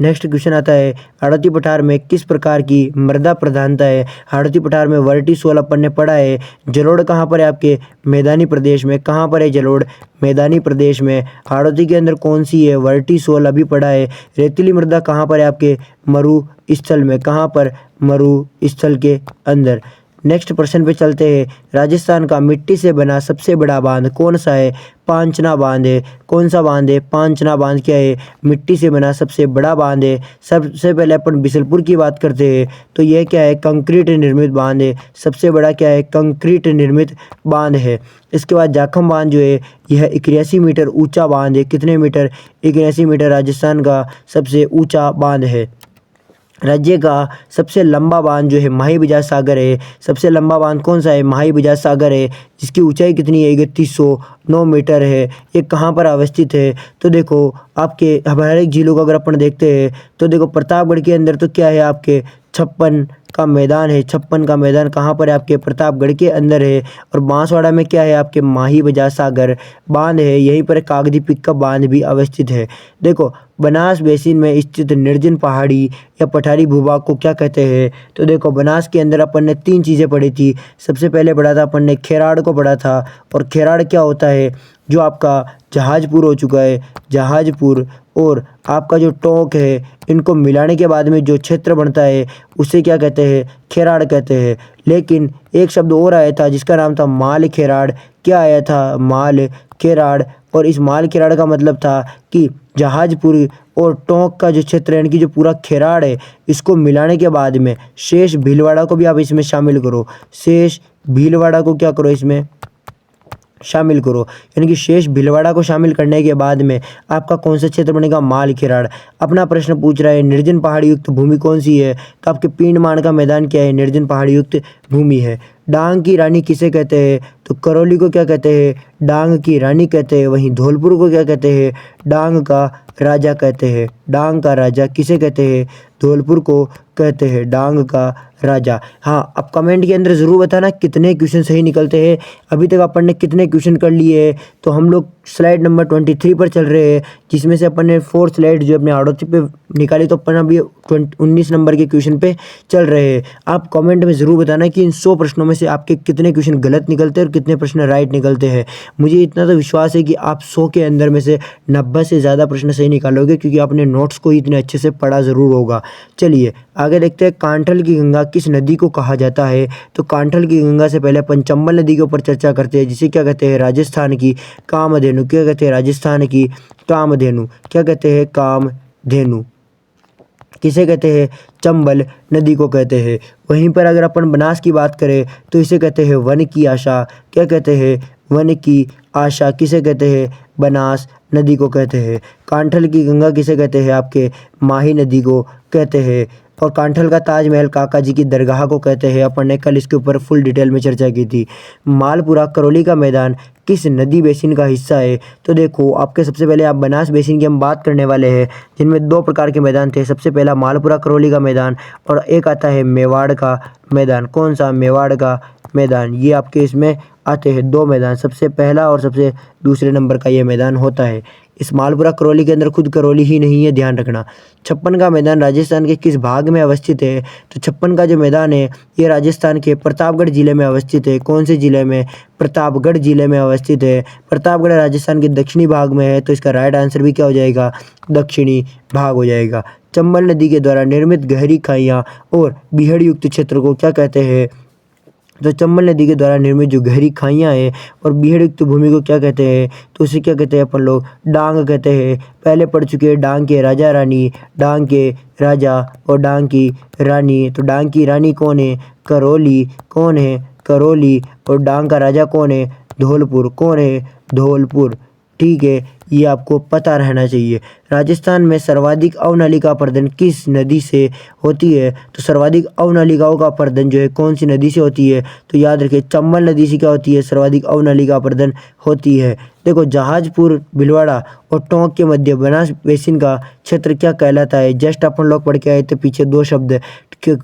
S1: नेक्स्ट क्वेश्चन आता है हाड़ौती पठार में किस प्रकार की मृदा प्रधानता है? हाड़ौती पठार में वर्टिसोल अपन ने पढ़ा है। जलोढ़ कहाँ पर है आपके? मैदानी प्रदेश में। कहाँ पर है जलोढ़? मैदानी प्रदेश में। हाड़ौती के अंदर कौन सी है? वर्टिसोल अभी पढ़ा है। रेतीली मृदा कहाँ पर है आपके? मरु स्थल में। कहाँ पर? मरु स्थल के अंदर। नेक्स्ट प्रश्न पे चलते हैं। राजस्थान का मिट्टी से बना सबसे बड़ा बांध कौन सा है? पांचना बांध है। कौन सा बांध है? पांचना बांध क्या है? मिट्टी से बना सबसे बड़ा बांध है। सबसे पहले अपन बिसलपुर की बात करते हैं, तो यह क्या है? कंक्रीट निर्मित बांध है। सबसे बड़ा क्या है? कंक्रीट निर्मित बांध है। इसके बाद जाखम बांध जो है, यह 81 मीटर ऊंचा बांध है। कितने मीटर? 81 मीटर राजस्थान का सबसे ऊंचा बांध है। राज्य का सबसे लंबा बांध जो है माही बजाज सागर है। सबसे लंबा बांध कौन सा है? माही बजाज सागर है, जिसकी ऊंचाई कितनी है? 3109 मीटर है। ये कहाँ पर अवस्थित है? तो देखो आपके हर एक जिलों को अगर अपन देखते हैं तो देखो प्रतापगढ़ के अंदर तो क्या है आपके? 56 का मैदान है। 56 का मैदान कहाँ पर है आपके? प्रतापगढ़ के अंदर है। और बांसवाड़ा में क्या है आपके? माही बजाज सागर बांध है। यहीं पर कागदी पिक्का बांध भी अवस्थित है। देखो बनास बेसिन में स्थित निर्जन पहाड़ी या पठारी भूभाग को क्या कहते हैं? तो देखो बनास के अंदर अपन ने 3 चीज़ें पढ़ी थी। सबसे पहले पढ़ा था अपन ने खेराड़ को पढ़ा था। और खेराड़ क्या होता है? जो आपका जहाजपुर हो चुका है, जहाजपुर और आपका जो टोंक है, इनको मिलाने के बाद में जो क्षेत्र बनता है उसे क्या कहते हैं? खेराड़ कहते हैं। लेकिन एक शब्द और आया था जिसका नाम था माल खेराड़। क्या आया था? माल खेराड़। और इस माल खेराड़ का मतलब था कि जहाजपुर और टोंक का जो क्षेत्र है, यानी कि जो पूरा खेराड़ है, इसको मिलाने के बाद में शेष भीलवाड़ा को भी आप इसमें शामिल करो। शेष भीलवाड़ा को क्या करो? इसमें शामिल करो। यानी कि शेष भीलवाड़ा को शामिल करने के बाद में आपका कौन सा क्षेत्र बनेगा? माल खेराड़। अपना प्रश्न पूछ रहा है निर्जन पहाड़ी युक्त भूमि कौन सी है? तो आपके पींडमान का मैदान क्या है? निर्जन पहाड़ी युक्त भूमि है। डांग की रानी किसे कहते हैं? तो करौली को क्या कहते हैं? डांग की रानी कहते हैं। वहीं धौलपुर को क्या कहते हैं? डांग का राजा कहते हैं। डांग का राजा किसे कहते हैं? धौलपुर को कहते हैं डांग का राजा। हाँ, अब कमेंट के अंदर ज़रूर बताना कितने क्वेश्चन सही निकलते हैं। अभी तक अपन ने कितने क्वेश्चन कर लिए हैं? तो हम लोग स्लाइड नंबर 23 पर चल रहे हैं, जिसमें से अपन ने 4 स्लाइड जो अपने हाड़ौती पे निकाली, तो अपन अभी 19 नंबर के क्वेश्चन पे चल रहे हैं। आप कमेंट में ज़रूर बताना कि इन 100 प्रश्नों में से आपके कितने क्वेश्चन गलत निकलते हैं और कितने प्रश्न राइट निकलते हैं। मुझे इतना तो विश्वास है कि आप 100 के अंदर में से 90 से ज़्यादा प्रश्न सही निकालोगे, क्योंकि आपने नोट्स को इतने अच्छे से पढ़ा ज़रूर होगा। चलिए आगे देखते हैं। कांठल की गंगा किस नदी को कहा जाता है? तो कांठल की गंगा से पहले अपन चंबल नदी के ऊपर चर्चा करते हैं, जिसे क्या कहते हैं? राजस्थान की कामधेनु। क्या कहते हैं? राजस्थान की कामधेनु। क्या कहते हैं? कामधेनु। किसे कहते हैं? चंबल नदी को कहते हैं। वहीं पर अगर अपन बनास की बात करें तो इसे कहते हैं वन की आशा। क्या कहते हैं? वन की आशा। किसे कहते हैं? बनास नदी को कहते हैं। कांठल की गंगा किसे कहते हैं? आपके माही नदी को कहते हैं। और कांठल का ताजमहल काका जी की दरगाह को कहते हैं। अपन ने कल इसके ऊपर फुल डिटेल में चर्चा की थी। मालपुरा करौली का मैदान किस नदी बेसिन का हिस्सा है? तो देखो आपके सबसे पहले आप बनास बेसिन की हम बात करने वाले हैं, जिनमें 2 प्रकार के मैदान थे। सबसे पहला मालपुरा करौली का मैदान और एक आता है मेवाड़ का मैदान। कौन सा? मेवाड़ का मैदान। ये आपके इसमें आते हैं 2 मैदान, सबसे पहला और सबसे दूसरे नंबर का ये मैदान होता है। इस मालपुरा करौली के अंदर खुद करौली ही नहीं है, ध्यान रखना। छप्पन का मैदान राजस्थान के किस भाग में अवस्थित है? तो छप्पन का जो मैदान है ये राजस्थान के प्रतापगढ़ जिले में अवस्थित है। कौन से जिले में? प्रतापगढ़ जिले में अवस्थित है। प्रतापगढ़ राजस्थान के दक्षिणी भाग में है, तो इसका राइट आंसर भी क्या हो जाएगा? दक्षिणी भाग हो जाएगा। चंबल नदी के द्वारा निर्मित गहरी खाइयाँ और बीहड़ युक्त क्षेत्र को क्या कहते हैं? तो चंबल नदी के द्वारा निर्मित जो गहरी खाइयाँ हैं और बीहड़ युक्त भूमि को क्या कहते हैं? तो उसे क्या कहते हैं अपन लोग? डांग कहते हैं। पहले पढ़ चुके हैं डांग के राजा रानी, डांग के राजा और डांग की रानी। तो डांग की रानी कौन है? करौली। कौन है? करौली। और डांग का राजा कौन है? धौलपुर। कौन है? धौलपुर। ठीक है, ये आपको पता रहना चाहिए। राजस्थान में सर्वाधिक अवनालिका अपरदन किस नदी से होती है? तो सर्वाधिक अवनालिकाओं का अपरदन जो है कौन सी नदी से होती है? तो याद रखिए चंबल नदी से क्या होती है? सर्वाधिक अवनालिका अपरदन होती है। देखो जहाजपुर, भीलवाड़ा और टोंक के मध्य बनास बेसिन का क्षेत्र क्या कहलाता है? जस्ट अपन लोग पढ़ के आए थे पीछे दो शब्द,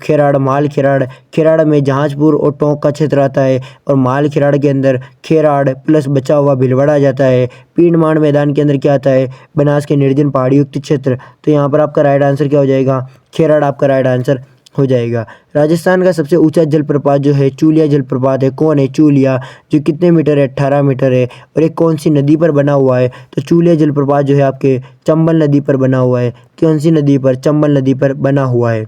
S1: खेराड़, माल खेराड़। खेराड़ में जहाजपुर और टोंक का क्षेत्र आता है और माल खेराड़ के अंदर खेराड़ प्लस बचा हुआ भीलवाड़ा आ जाता है। पीणमाण मैदान के अंदर क्या आता है? बनास के निर्जन पहाड़ी युक्त क्षेत्र। तो यहाँ पर आपका राइट आंसर क्या हो जाएगा? खेराड़ आपका राइट आंसर हो जाएगा। राजस्थान का सबसे ऊंचा जलप्रपात जो है चूलिया जलप्रपात है। कौन है? चूलिया। जो कितने मीटर है? 18 मीटर है। और एक कौन सी नदी पर बना हुआ है? तो चूलिया जलप्रपात जो है आपके चंबल नदी पर बना हुआ है। कौन सी नदी पर? चंबल नदी पर बना हुआ है।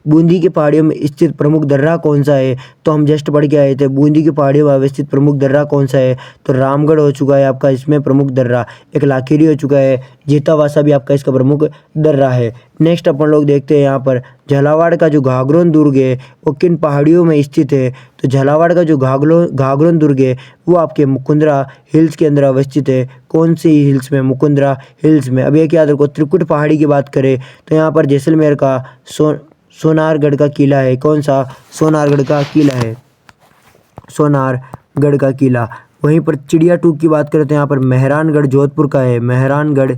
S1: बूंदी की पहाड़ियों में स्थित प्रमुख दर्रा कौन सा है? तो हम जस्ट पढ़ के आए थे बूंदी की पहाड़ियों में अवस्थित प्रमुख दर्रा कौन सा है? तो रामगढ़ हो चुका है आपका इसमें प्रमुख दर्रा। एक लाखेरी हो चुका है। जेतावासा भी आपका इसका प्रमुख दर्रा है। नेक्स्ट अपन लोग देखते हैं यहाँ पर झालावाड़ का जो घाघरोन दुर्ग है वो किन पहाड़ियों में स्थित है? तो झालावाड़ का जो घाघरोन दुर्ग है वो आपके मुकुंदरा हिल्स के अंदर अवस्थित है। कौन सी हिल्स में? मुकुंदरा हिल्स में। अब एक याद रखो त्रिकुट पहाड़ी की बात करें तो यहाँ पर जैसलमेर का सोनारगढ़ का किला है। कौन सा? सोनारगढ़ का किला है। सोनारगढ़ का किला। वहीं पर चिड़िया टूक की बात करें तो यहाँ पर मेहरानगढ़ जोधपुर का है। मेहरानगढ़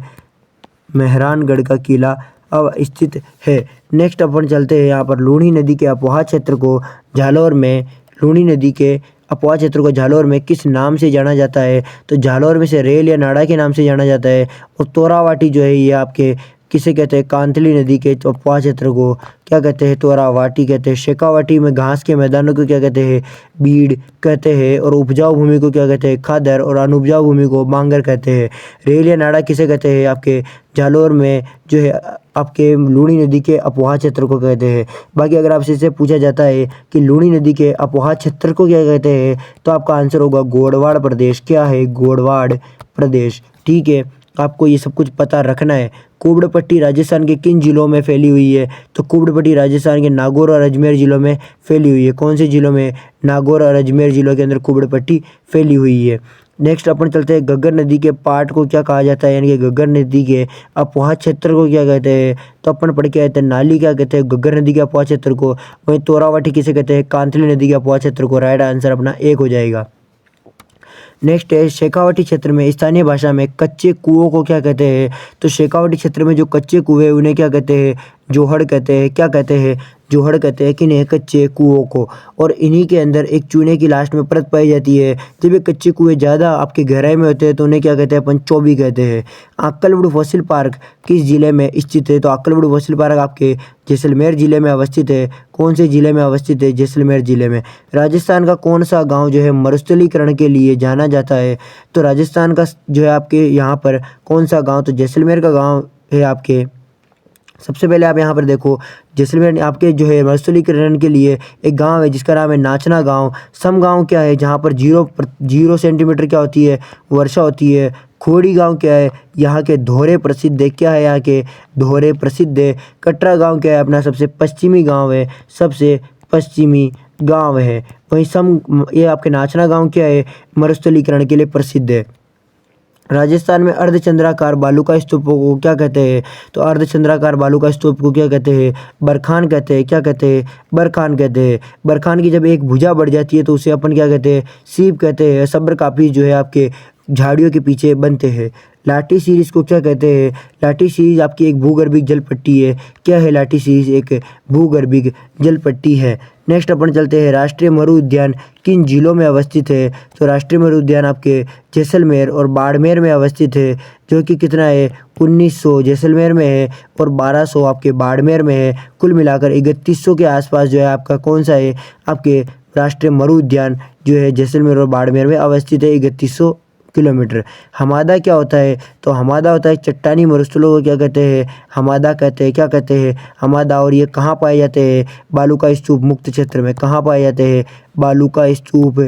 S1: का किला अब स्थित है। नेक्स्ट अपन चलते हैं यहाँ पर लूणी नदी के अपवाह क्षेत्र को झालोर में, लूणी नदी के अपवाह क्षेत्र को झालोर में किस नाम से जाना जाता है? तो झालोर में से रेल या नाड़ा के नाम से जाना जाता है। और तोरावाटी जो है ये आपके किसे कहते हैं? कांतली नदी के अपवाह क्षेत्र को क्या कहते हैं? तोरावाटी कहते हैं। शेखावाटी में घास के मैदानों को क्या कहते हैं? बीड़ कहते हैं। और उपजाऊ भूमि को क्या कहते हैं? खादर। और अनुपजाऊ भूमि को बांगर कहते हैं। रेल या नाड़ा किसे कहते हैं? आपके झालोर में जो है आपके लूणी नदी के अपवाह क्षेत्र को कहते हैं। बाकी अगर आपसे इससे पूछा जाता है कि लूणी नदी के अपवाह क्षेत्र को क्या कहते हैं तो आपका आंसर होगा गोडवाड़ प्रदेश। क्या है? गोडवाड़ प्रदेश। ठीक है, आपको ये सब कुछ पता रखना है। कुबड़पट्टी राजस्थान के किन जिलों में फैली हुई है? तो कुबड़पट्टी राजस्थान के नागौर और अजमेर जिलों में फैली हुई है। कौन से जिलों में? नागौर और अजमेर जिलों के अंदर कुबड़पट्टी फैली हुई है। नेक्स्ट अपन चलते हैं घग्गर नदी के पाट को क्या कहा जाता है? यानी कि घग्गर नदी के अपवाह क्षेत्र को क्या कहते हैं? तो अपन पढ़ के आए थे नाली क्या कहते हैं? घग्गर नदी के अपवाह क्षेत्र को। वहीं तोरावाटी किसे कहते हैं? कांतली नदी के अपवाह क्षेत्र को। राइट आंसर अपना एक हो जाएगा। नेक्स्ट है शेखावाटी क्षेत्र में स्थानीय भाषा में कच्चे कुओं को क्या कहते हैं? तो शेखावाटी क्षेत्र में जो कच्चे कुएं उन्हें क्या कहते हैं? जोहड़ कहते हैं। क्या कहते हैं? जोहड़ कहते हैं किन्हें? कच्चे कुओं को। और इन्हीं के अंदर एक चूने की लास्ट में परत पाई जाती है। जब ये कच्चे कुएं ज़्यादा आपके गहराई में होते हैं तो उन्हें क्या कहते हैं? अपन चौबी कहते हैं। अक्कलवुड फॉसिल पार्क किस जिले में स्थित है? तो अक्कलवुड फॉसिल पार्क आपके जैसलमेर जिले में अवस्थित है। कौन से जिले में अवस्थित है? जैसलमेर जिले में। राजस्थान का कौन सा गाँव जो है मरुस्थलीकरण के लिए जाना जाता है? तो राजस्थान का जो है आपके यहाँ पर कौन सा गाँव? तो जैसलमेर का गाँव है आपके। सबसे पहले आप यहाँ पर देखो जैसलमेर आपके जो है मरुस्थलीकरण के लिए एक गांव है जिसका नाम है नाचना गांव। सम गांव क्या है? जहाँ पर 0 सेंटीमीटर क्या होती है? वर्षा होती है। खोड़ी गांव क्या है? यहाँ के धोरे प्रसिद्ध है। क्या है? यहाँ के धोरे प्रसिद्ध है। कटरा गांव क्या है? अपना सबसे पश्चिमी गांव है। सबसे पश्चिमी गांव है। वहीं ये आपके नाचना गांव क्या है? मरुस्थलीकरण के लिए प्रसिद्ध है। राजस्थान में अर्धचंद्राकार बालू का स्तूप को क्या कहते हैं? तो अर्धचंद्राकार बालू का स्तूप को क्या कहते हैं? बरखान कहते हैं। क्या कहते हैं? बरखान कहते हैं। बरखान की जब एक भुजा बढ़ जाती है तो उसे अपन क्या कहते हैं? सीप कहते हैं। सब्र काफी जो है आपके
S2: झाड़ियों के पीछे बनते हैं। लाठी सीरीज को क्या कहते हैं? लाठी सीरीज आपकी एक भूगर्भिक जल पट्टी है। क्या है लाठी सीरीज? एक भूगर्भिक जल पट्टी है। नेक्स्ट अपन चलते हैं, राष्ट्रीय मरु उद्यान किन जिलों में अवस्थित है? तो राष्ट्रीय मरु उद्यान आपके जैसलमेर और बाड़मेर में अवस्थित है, जो कि कितना है? 1900 जैसलमेर में है और 1200 आपके बाड़मेर में है। कुल मिलाकर 3100 के आसपास जो है आपका कौन सा है? आपके राष्ट्रीय मरु उद्यान जो है जैसलमेर और बाड़मेर में अवस्थित है, 3100 किलोमीटर। हमादा क्या होता है? तो हमादा होता है चट्टानी मरुस्थलों को क्या कहते हैं? हमादा कहते हैं। क्या कहते हैं? हमादा। और ये कहाँ पाए जाते हैं? बालू का स्तूप मुक्त क्षेत्र में। कहाँ पाए जाते हैं? बालू का स्तूप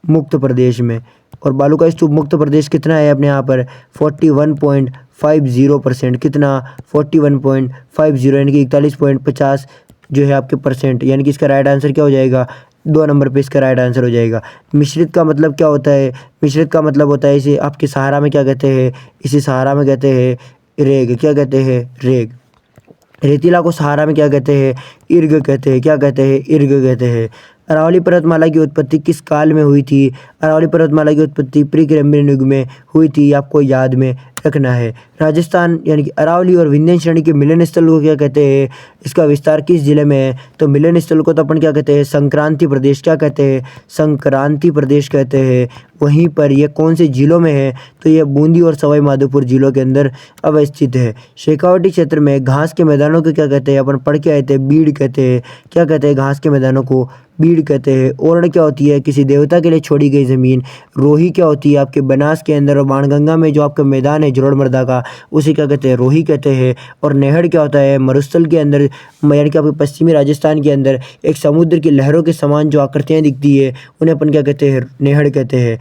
S2: मुक्त प्रदेश में। और बालू का स्तूप मुक्त प्रदेश कितना है अपने यहाँ पर? 41.50%। कितना? 41.50 यानी कि 41.50 जो है आपके परसेंट, यानी कि इसका राइट आंसर क्या हो जाएगा? 2 नंबर पे इसका राइट आंसर हो जाएगा। मिश्रित का मतलब क्या होता है? मिश्रित का मतलब होता है, इसे आपके सहारा में क्या कहते हैं? इसे सहारा में कहते हैं रेग। क्या कहते हैं? रेग। रेतीला को सहारा में क्या कहते हैं? इर्ग कहते हैं। क्या कहते हैं? इर्ग कहते हैं। अरावली पर्वतमाला की उत्पत्ति किस काल में हुई थी? अरावली पर्वतमाला की उत्पत्ति प्री कैम्ब्रियन युग में हुई थी, आपको याद में रखना है। राजस्थान यानी कि अरावली और विंध्य श्रेणी के मिलन स्थल को क्या कहते हैं? इसका विस्तार किस जिले में है? तो मिलन स्थल को तो अपन क्या कहते हैं? संक्रांति प्रदेश। क्या कहते हैं? संक्रांति प्रदेश कहते हैं। वहीं पर यह कौन से जिलों में है? तो यह बूंदी और सवाई माधोपुर जिलों के अंदर अवस्थित है। शेखावटी क्षेत्र में घास के मैदानों को क्या कहते हैं? अपन पढ़ के आए थे, बीड़ कहते हैं। क्या कहते हैं? घास के मैदानों को बीड़ कहते हैं। ओरण क्या होती है? किसी देवता के लिए छोड़ी गई जमीन। रोही क्या होती है? आपके बनास के अंदर और बाणगंगा में जो आपका मैदान है जोड़ मर्दा का, उसे क्या कहते हैं? रोही कहते हैं। और नेहड़ क्या होता है? मरुस्थल के अंदर, यानी कि आपके पश्चिमी राजस्थान के अंदर एक समुद्र की लहरों के समान जो आकृतियाँ दिखती है, उन्हें अपन क्या कहते हैं? नेहड़ कहते हैं।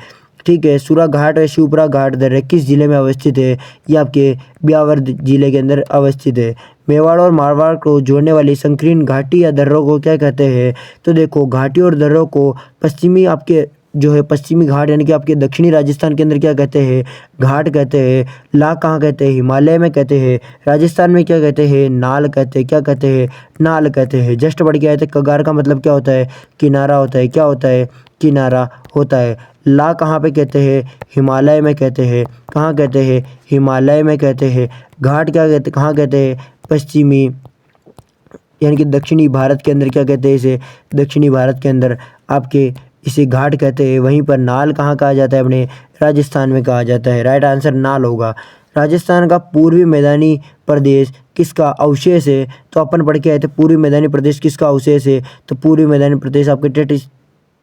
S2: ठीक है। सूरा घाट और शिवपुरा घाट दर्रे किस जिले में अवस्थित है? ये आपके ब्यावर जिले के अंदर अवस्थित है। मेवाड़ और मारवाड़ को जोड़ने वाली संकीर्ण घाटी या दर्रों को क्या कहते हैं? तो देखो, घाटी और दर्रों को पश्चिमी आपके जो है पश्चिमी घाट यानी कि आपके दक्षिणी राजस्थान के अंदर क्या कहते हैं? घाट कहते हैं। ला कहाँ कहते हैं? हिमालय में कहते हैं। राजस्थान में क्या कहते हैं? नाल कहते हैं। क्या कहते हैं? नाल कहते हैं। जस्ट बढ़ के आए थे, कगार का मतलब क्या होता है? किनारा होता है। क्या होता है? किनारा होता है। ला कहाँ पे कहते हैं? हिमालय में कहते हैं। कहाँ कहते हैं? हिमालय में कहते हैं। घाट क्या कहते? कहाँ कहते हैं? पश्चिमी यानी कि दक्षिणी भारत के अंदर क्या कहते हैं इसे? दक्षिणी भारत के अंदर आपके इसे घाट कहते हैं। वहीं पर नाल कहाँ कहा जाता है? अपने राजस्थान में कहा जाता है। राइट आंसर नाल होगा। राजस्थान का पूर्वी मैदानी प्रदेश किसका अवशेष है? तो अपन पढ़ के आए थे, पूर्वी मैदानी प्रदेश किसका अवशेष है? तो पूर्वी मैदानी प्रदेश आपके टेटिस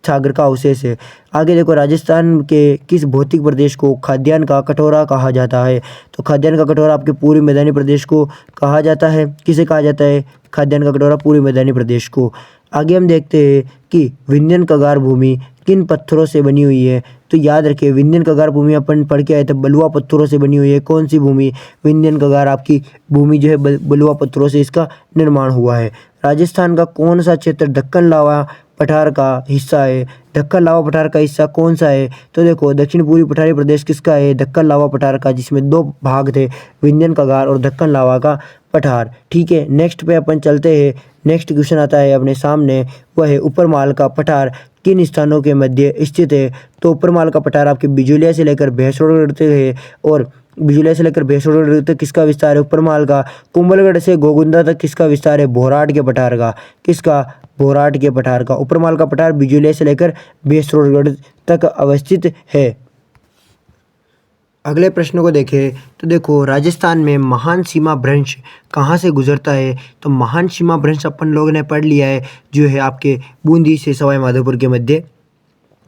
S2: सागर का अवशेष है। आगे देखो, राजस्थान के किस भौतिक प्रदेश को खाद्यान्न का कटोरा कहा जाता है? तो खाद्यान्न का कटोरा आपके पूर्वी मैदानी प्रदेश को कहा जाता है। किसे कहा जाता है? खाद्यान्न का कटोरा पूर्वी मैदानी प्रदेश को। आगे हम देखते हैं कि विंध्यन कगार भूमि किन पत्थरों से बनी हुई है? तो याद रखिए, विंध्यन कगार भूमि अपन पढ़ के आए थे, बलुआ पत्थरों से बनी हुई है। कौन सी भूमि? विंध्यन कगार आपकी भूमि जो है बलुआ पत्थरों से इसका निर्माण हुआ है। राजस्थान का कौन सा क्षेत्र दक्कन लावा पठार का हिस्सा है? दक्कन लावा पठार का हिस्सा कौन सा है? तो देखो, दक्षिण पूर्वी पठारी प्रदेश किसका है? दक्कन लावा पठार का, जिसमें 2 भाग थे, विंध्यन कगार और दक्कन लावा का पठार। ठीक है। नेक्स्ट पे अपन चलते हैं। नेक्स्ट क्वेश्चन आता है अपने सामने, वह है ऊपरमाल का पठार किन स्थानों के मध्य स्थित है? तो ऊपरमाल का पठार आपके बिजुलिया से लेकर भैंसोड़ तक है। और बिजुलिया से लेकर भैंसोड़ तक किसका विस्तार है? ऊपरमाल का। कुंभलगढ़ से गोगुंदा तक किसका विस्तार है? भोराट के पठार का। किसका? भोराट के पठार का। ऊपरमाल का पठार बिजुलिया से लेकर भैंसोड़ तक अवस्थित है। अगले प्रश्न को देखें तो देखो, राजस्थान में महान सीमा भ्रंश कहाँ से गुजरता है? तो महान सीमा भ्रंश अपन लोगों ने पढ़ लिया है, जो है आपके बूंदी से सवाई माधोपुर के मध्य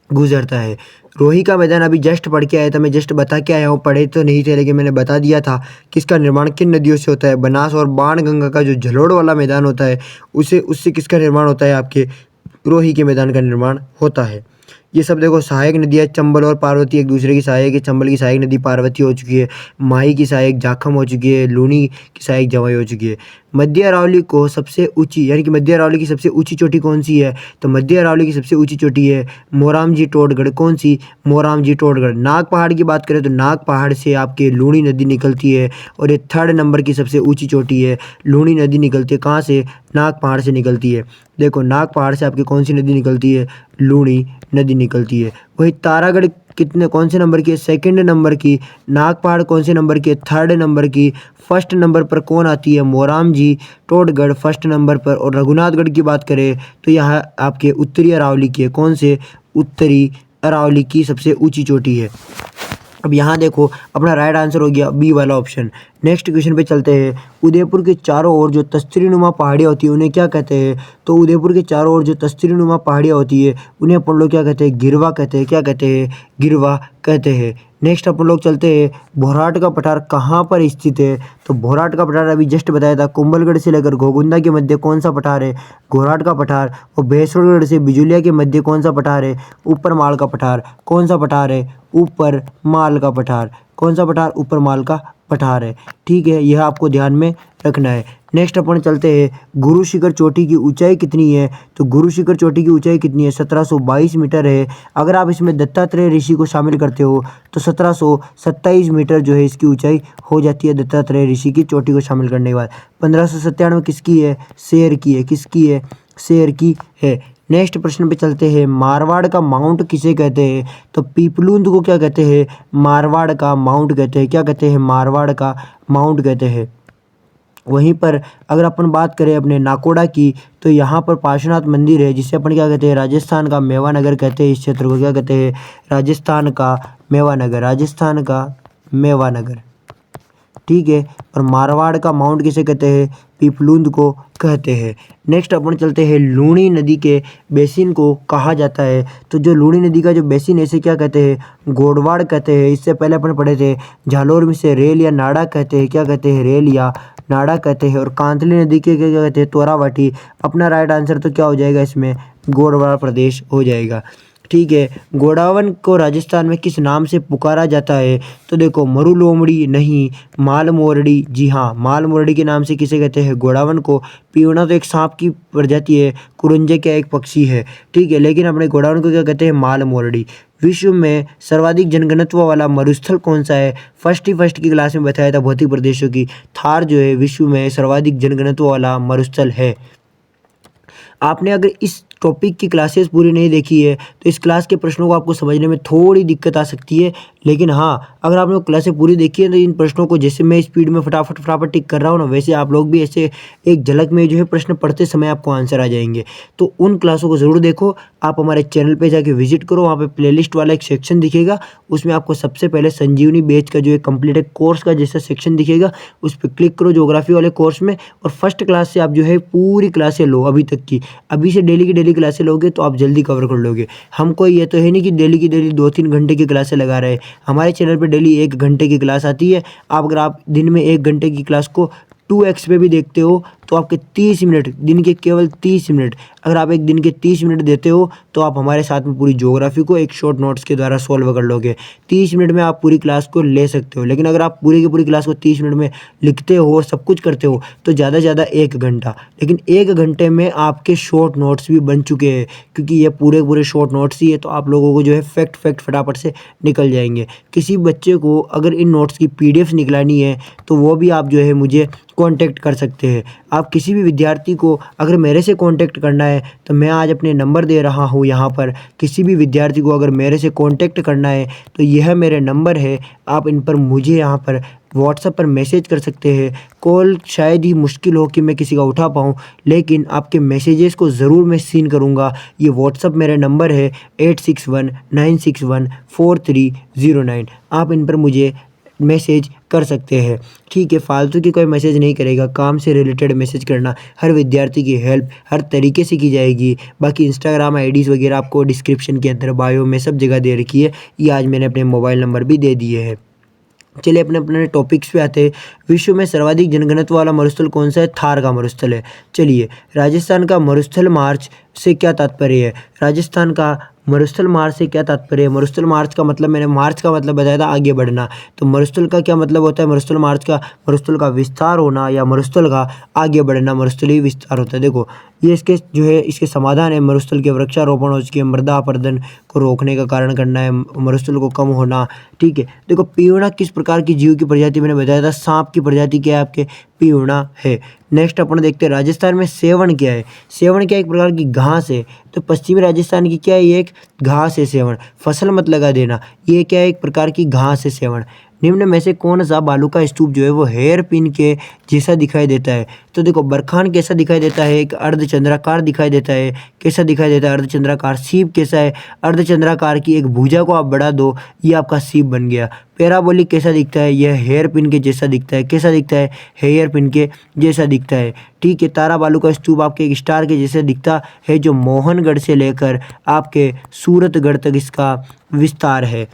S2: गुजरता है। रोही का मैदान अभी जस्ट पढ़ के आया था, मैं जस्ट बता के आया हूँ, पढ़े तो नहीं थे लेकिन मैंने बता दिया था कि इसका निर्माण किन नदियों से होता है। बनास और बाणगंगा का जो झलोड़ वाला मैदान होता है, उससे किसका निर्माण होता है? आपके रोही के मैदान का निर्माण होता है। ये सब देखो, सहायक नदियाँ चंबल और पार्वती एक दूसरे की सहायक है। चंबल की सहायक नदी पार्वती हो चुकी है, माही की सहायक जाखम हो चुकी है, लूनी की सहायक जवाई हो चुकी है। मध्य अरावली को सबसे ऊंची यानी कि मध्य अरावली की सबसे ऊंची चोटी कौन सी है? तो मध्य अरावली की सबसे ऊंची चोटी है मोरामजी टोडगढ़। कौन सी? मोरामजी टोडगढ़। नाग पहाड़ की बात करें तो नाग पहाड़ से आपके लूणी नदी निकलती है और ये 3rd नंबर की सबसे ऊंची चोटी है। लूणी नदी निकलती है कहाँ से? नाग पहाड़ से निकलती है। देखो नाग पहाड़ से आपकी कौन सी नदी निकलती है? लूणी नदी निकलती है। वही तारागढ़ कौन से नंबर की है? 2nd नंबर की। नाग पहाड़ कौन से नंबर की है? 3rd नंबर की। 1st नंबर पर कौन आती है? मोरामजी टोडगढ़ 1st नंबर पर। और रघुनाथगढ़ की बात करें तो यह आपके उत्तरी अरावली की है। कौन से? उत्तरी अरावली की सबसे ऊंची चोटी है। अब यहाँ देखो अपना राइट आंसर हो गया बी वाला ऑप्शन। नेक्स्ट क्वेश्चन पे चलते हैं। उदयपुर के चारों ओर जो तस्तरीनुमा पहाड़ियाँ होती है उन्हें क्या कहते हैं? तो उदयपुर के चारों ओर जो तस्तरीनुमा पहाड़ियाँ होती है उन्हें अपन लोग क्या कहते हैं? गिरवा कहते हैं। क्या कहते हैं? गिरवा कहते हैं। नेक्स्ट अपन लोग चलते हैं। भोराट का पठार कहाँ पर स्थित है? तो भोराट का पठार अभी जस्ट बताया था कुंभलगढ़ से लेकर घोगुंदा के मध्य कौन सा पठार है? घोराट का पठार। और भैंसगढ़ से बिजुलिया के मध्य कौन सा पठार है? ऊपर माल का पठार। कौन सा पठार है? ऊपर माल का पठार। कौन सा पठार? ऊपर माल का पठार है। ठीक है, यह आपको ध्यान में रखना है। नेक्स्ट अपन चलते हैं। गुरु शिखर चोटी की ऊंचाई कितनी है? तो गुरु शिखर चोटी की ऊंचाई कितनी है? 1722 मीटर है। अगर आप इसमें दत्तात्रेय ऋषि को शामिल करते हो तो 1727 मीटर जो है इसकी ऊंचाई हो जाती है दत्तात्रेय ऋषि की चोटी को शामिल करने के बाद। 1597 किसकी है? शेर की है। किसकी है? शेर की है। नेक्स्ट प्रश्न पे चलते हैं। मारवाड़ का माउंट किसे कहते हैं? तो पीपलूंद को क्या कहते हैं? मारवाड़ का माउंट कहते हैं। क्या कहते हैं? मारवाड़ का माउंट कहते हैं। वहीं पर अगर अपन बात करें अपने नाकोड़ा की तो यहाँ पर पार्श्वनाथ मंदिर है जिसे अपन क्या कहते हैं? राजस्थान का मेवा नगर कहते हैं। इस क्षेत्र को क्या कहते हैं? राजस्थान का मेवा नगर। राजस्थान का मेवा नगर। ठीक है, और मारवाड़ का माउंट किसे कहते हैं? पीपलूंद को कहते हैं। नेक्स्ट अपन चलते हैं। लूणी नदी के बेसिन को कहा जाता है? तो जो लूणी नदी का जो बेसिन है इसे क्या कहते हैं? गोडवाड़ कहते हैं। इससे पहले अपन पढ़े थे जालोर में से रेल या नाड़ा कहते हैं। क्या कहते हैं? रेल या नाड़ा कहते हैं। और कांतली नदी के क्या कहते हैं? तोरावाटी। अपना राइट आंसर तो क्या हो जाएगा इसमें? गोडवाड़ प्रदेश हो जाएगा। ठीक है, गोडावन को राजस्थान में किस नाम से पुकारा जाता है? तो देखो मरु लोमड़ी नहीं, माल मोरडी। जी हाँ, माल मोरडी के नाम से किसे कहते हैं? गोडावन को। पीवना तो एक सांप की प्रजाति है, कुरंजे का एक पक्षी है। ठीक है, लेकिन अपने गोडावन को क्या कहते हैं? माल मोरडी। विश्व में सर्वाधिक जनघनत्व वाला मरुस्थल कौन सा है? फर्स्ट की क्लास में बताया था भौतिक प्रदेशों की। थार जो है विश्व में सर्वाधिक जनघनत्व वाला मरुस्थल है। आपने अगर इस टॉपिक की क्लासेस पूरी नहीं देखी है तो इस क्लास के प्रश्नों को आपको समझने में थोड़ी दिक्कत आ सकती है, लेकिन हाँ अगर आपने वो क्लासेस पूरी देखी है तो इन प्रश्नों को जैसे मैं स्पीड में फटाफट टिक कर रहा हूँ ना, वैसे आप लोग भी ऐसे एक झलक में जो है प्रश्न पढ़ते समय आपको आंसर आ जाएंगे। तो उन क्लासों को ज़रूर देखो। आप हमारे चैनल पर जाके विजिट करो, वहाँ पर प्लेलिस्ट वाला एक सेक्शन दिखेगा, उसमें आपको सबसे पहले संजीवनी बैच का जो एक कंप्लीट एक कोर्स का जैसा सेक्शन दिखेगा उस पर क्लिक करो ज्योग्राफी वाले कोर्स में, और फर्स्ट क्लास से आप जो है पूरी क्लासें लो अभी तक की। अभी से डेली की डेली क्लासें लोगे तो आप जल्दी कवर कर लोगे। हमको ये तो है नहीं कि डेली की डेली 2-3 घंटे की क्लासें लगा रहे हैं। हमारे चैनल पे डेली 1 घंटे की क्लास आती है। अगर आप दिन में 1 घंटे की क्लास को 2x पे भी देखते हो तो आपके 30 मिनट, दिन के केवल 30 मिनट, अगर आप एक दिन के 30 मिनट देते हो तो आप हमारे साथ में पूरी ज्योग्राफी को एक शॉर्ट नोट्स के द्वारा सॉल्व कर लोगे। 30 मिनट में आप पूरी क्लास को ले सकते हो। लेकिन अगर आप पूरी की पूरी क्लास को 30 मिनट में लिखते हो और सब कुछ करते हो तो ज़्यादा से ज़्यादा 1 घंटा। लेकिन 1 घंटे में आपके शॉर्ट नोट्स भी बन चुके हैं, क्योंकि ये पूरे शॉर्ट नोट्स ही है, तो आप लोगों को जो है फैक्ट फटाफट से निकल जाएंगे। किसी बच्चे को अगर इन नोट्स की PDF निकलानी है तो वो भी आप जो है मुझे कांटेक्ट कर सकते हैं। आप किसी भी विद्यार्थी को अगर मेरे से कांटेक्ट करना है तो मैं आज अपने नंबर दे रहा हूँ यहाँ पर। किसी भी विद्यार्थी को अगर मेरे से कांटेक्ट करना है तो यह मेरे नंबर है, आप इन पर मुझे यहाँ पर व्हाट्सएप पर मैसेज कर सकते हैं। कॉल शायद ही मुश्किल हो कि मैं किसी का उठा पाऊँ, लेकिन आपके मैसेजेस को ज़रूर मैं सीन करूँगा। ये व्हाट्सएप मेरा नंबर है 8619614309। आप इन पर मुझे मैसेज कर सकते हैं। ठीक है, फालतू की कोई मैसेज नहीं करेगा, काम से रिलेटेड मैसेज करना। हर विद्यार्थी की हेल्प हर तरीके से की जाएगी। बाकी इंस्टाग्राम IDs वगैरह आपको डिस्क्रिप्शन के अंदर बायो में सब जगह दे रखी है। ये आज मैंने अपने मोबाइल नंबर भी दे दिए हैं। चलिए अपने टॉपिक्स पे आते हैं। विश्व में सर्वाधिक जनघनत्व वाला मरुस्थल कौन सा है? थार का मरुस्थल है। चलिए, राजस्थान का मरुस्थल मार्च से क्या तात्पर्य है? राजस्थान का मरुस्थल मार्च से क्या तात्पर्य है? मरुस्थल मार्च का मतलब मैंने मार्च का मतलब बताया था आगे बढ़ना, तो मरुस्थल का क्या मतलब होता है? मरुस्थल का विस्तार होना या मरुस्थल का आगे बढ़ना, मरुस्थलीय विस्तार होता है। देखो ये इसके जो है इसके समाधान है। मरुस्थल के वृक्षारोपण हो चुकी है, मृदा अपरदन को रोकने का कारण करना है, मरुस्थल को कम होना। ठीक है, देखो पियूणा किस प्रकार की जीव की प्रजाति मैंने बताया था, सांप की प्रजाति क्या है आपके? पियूणा है। नेक्स्ट अपन देखते हैं राजस्थान में सेवण क्या है? सेवण क्या एक प्रकार की घास है। तो पश्चिमी राजस्थान की क्या है? ये एक घास है सेवण। फसल मत लगा देना, ये क्या है? एक प्रकार की घास है सेवण। निम्न में से कौन सा बालू का स्तूप जो है वो हेयर पिन के जैसा दिखाई देता है? तो देखो बरखान कैसा दिखाई देता है? एक अर्धचंद्राकार दिखाई देता है। कैसा दिखाई देता है? अर्धचंद्राकार। सीप कैसा है? अर्धचंद्राकार की एक भुजा को आप बढ़ा दो, ये आपका सीप बन गया। पैराबोलिक कैसा दिखता है? यह हेयर पिन के जैसा दिखता है। कैसा दिखता है? हेयर पिन के जैसा दिखता है। ठीक है, तारा बालू का स्तूप आपके एक स्टार के जैसे दिखता है, जो मोहनगढ़ से लेकर आपके सूरतगढ़ तक इसका विस्तार है।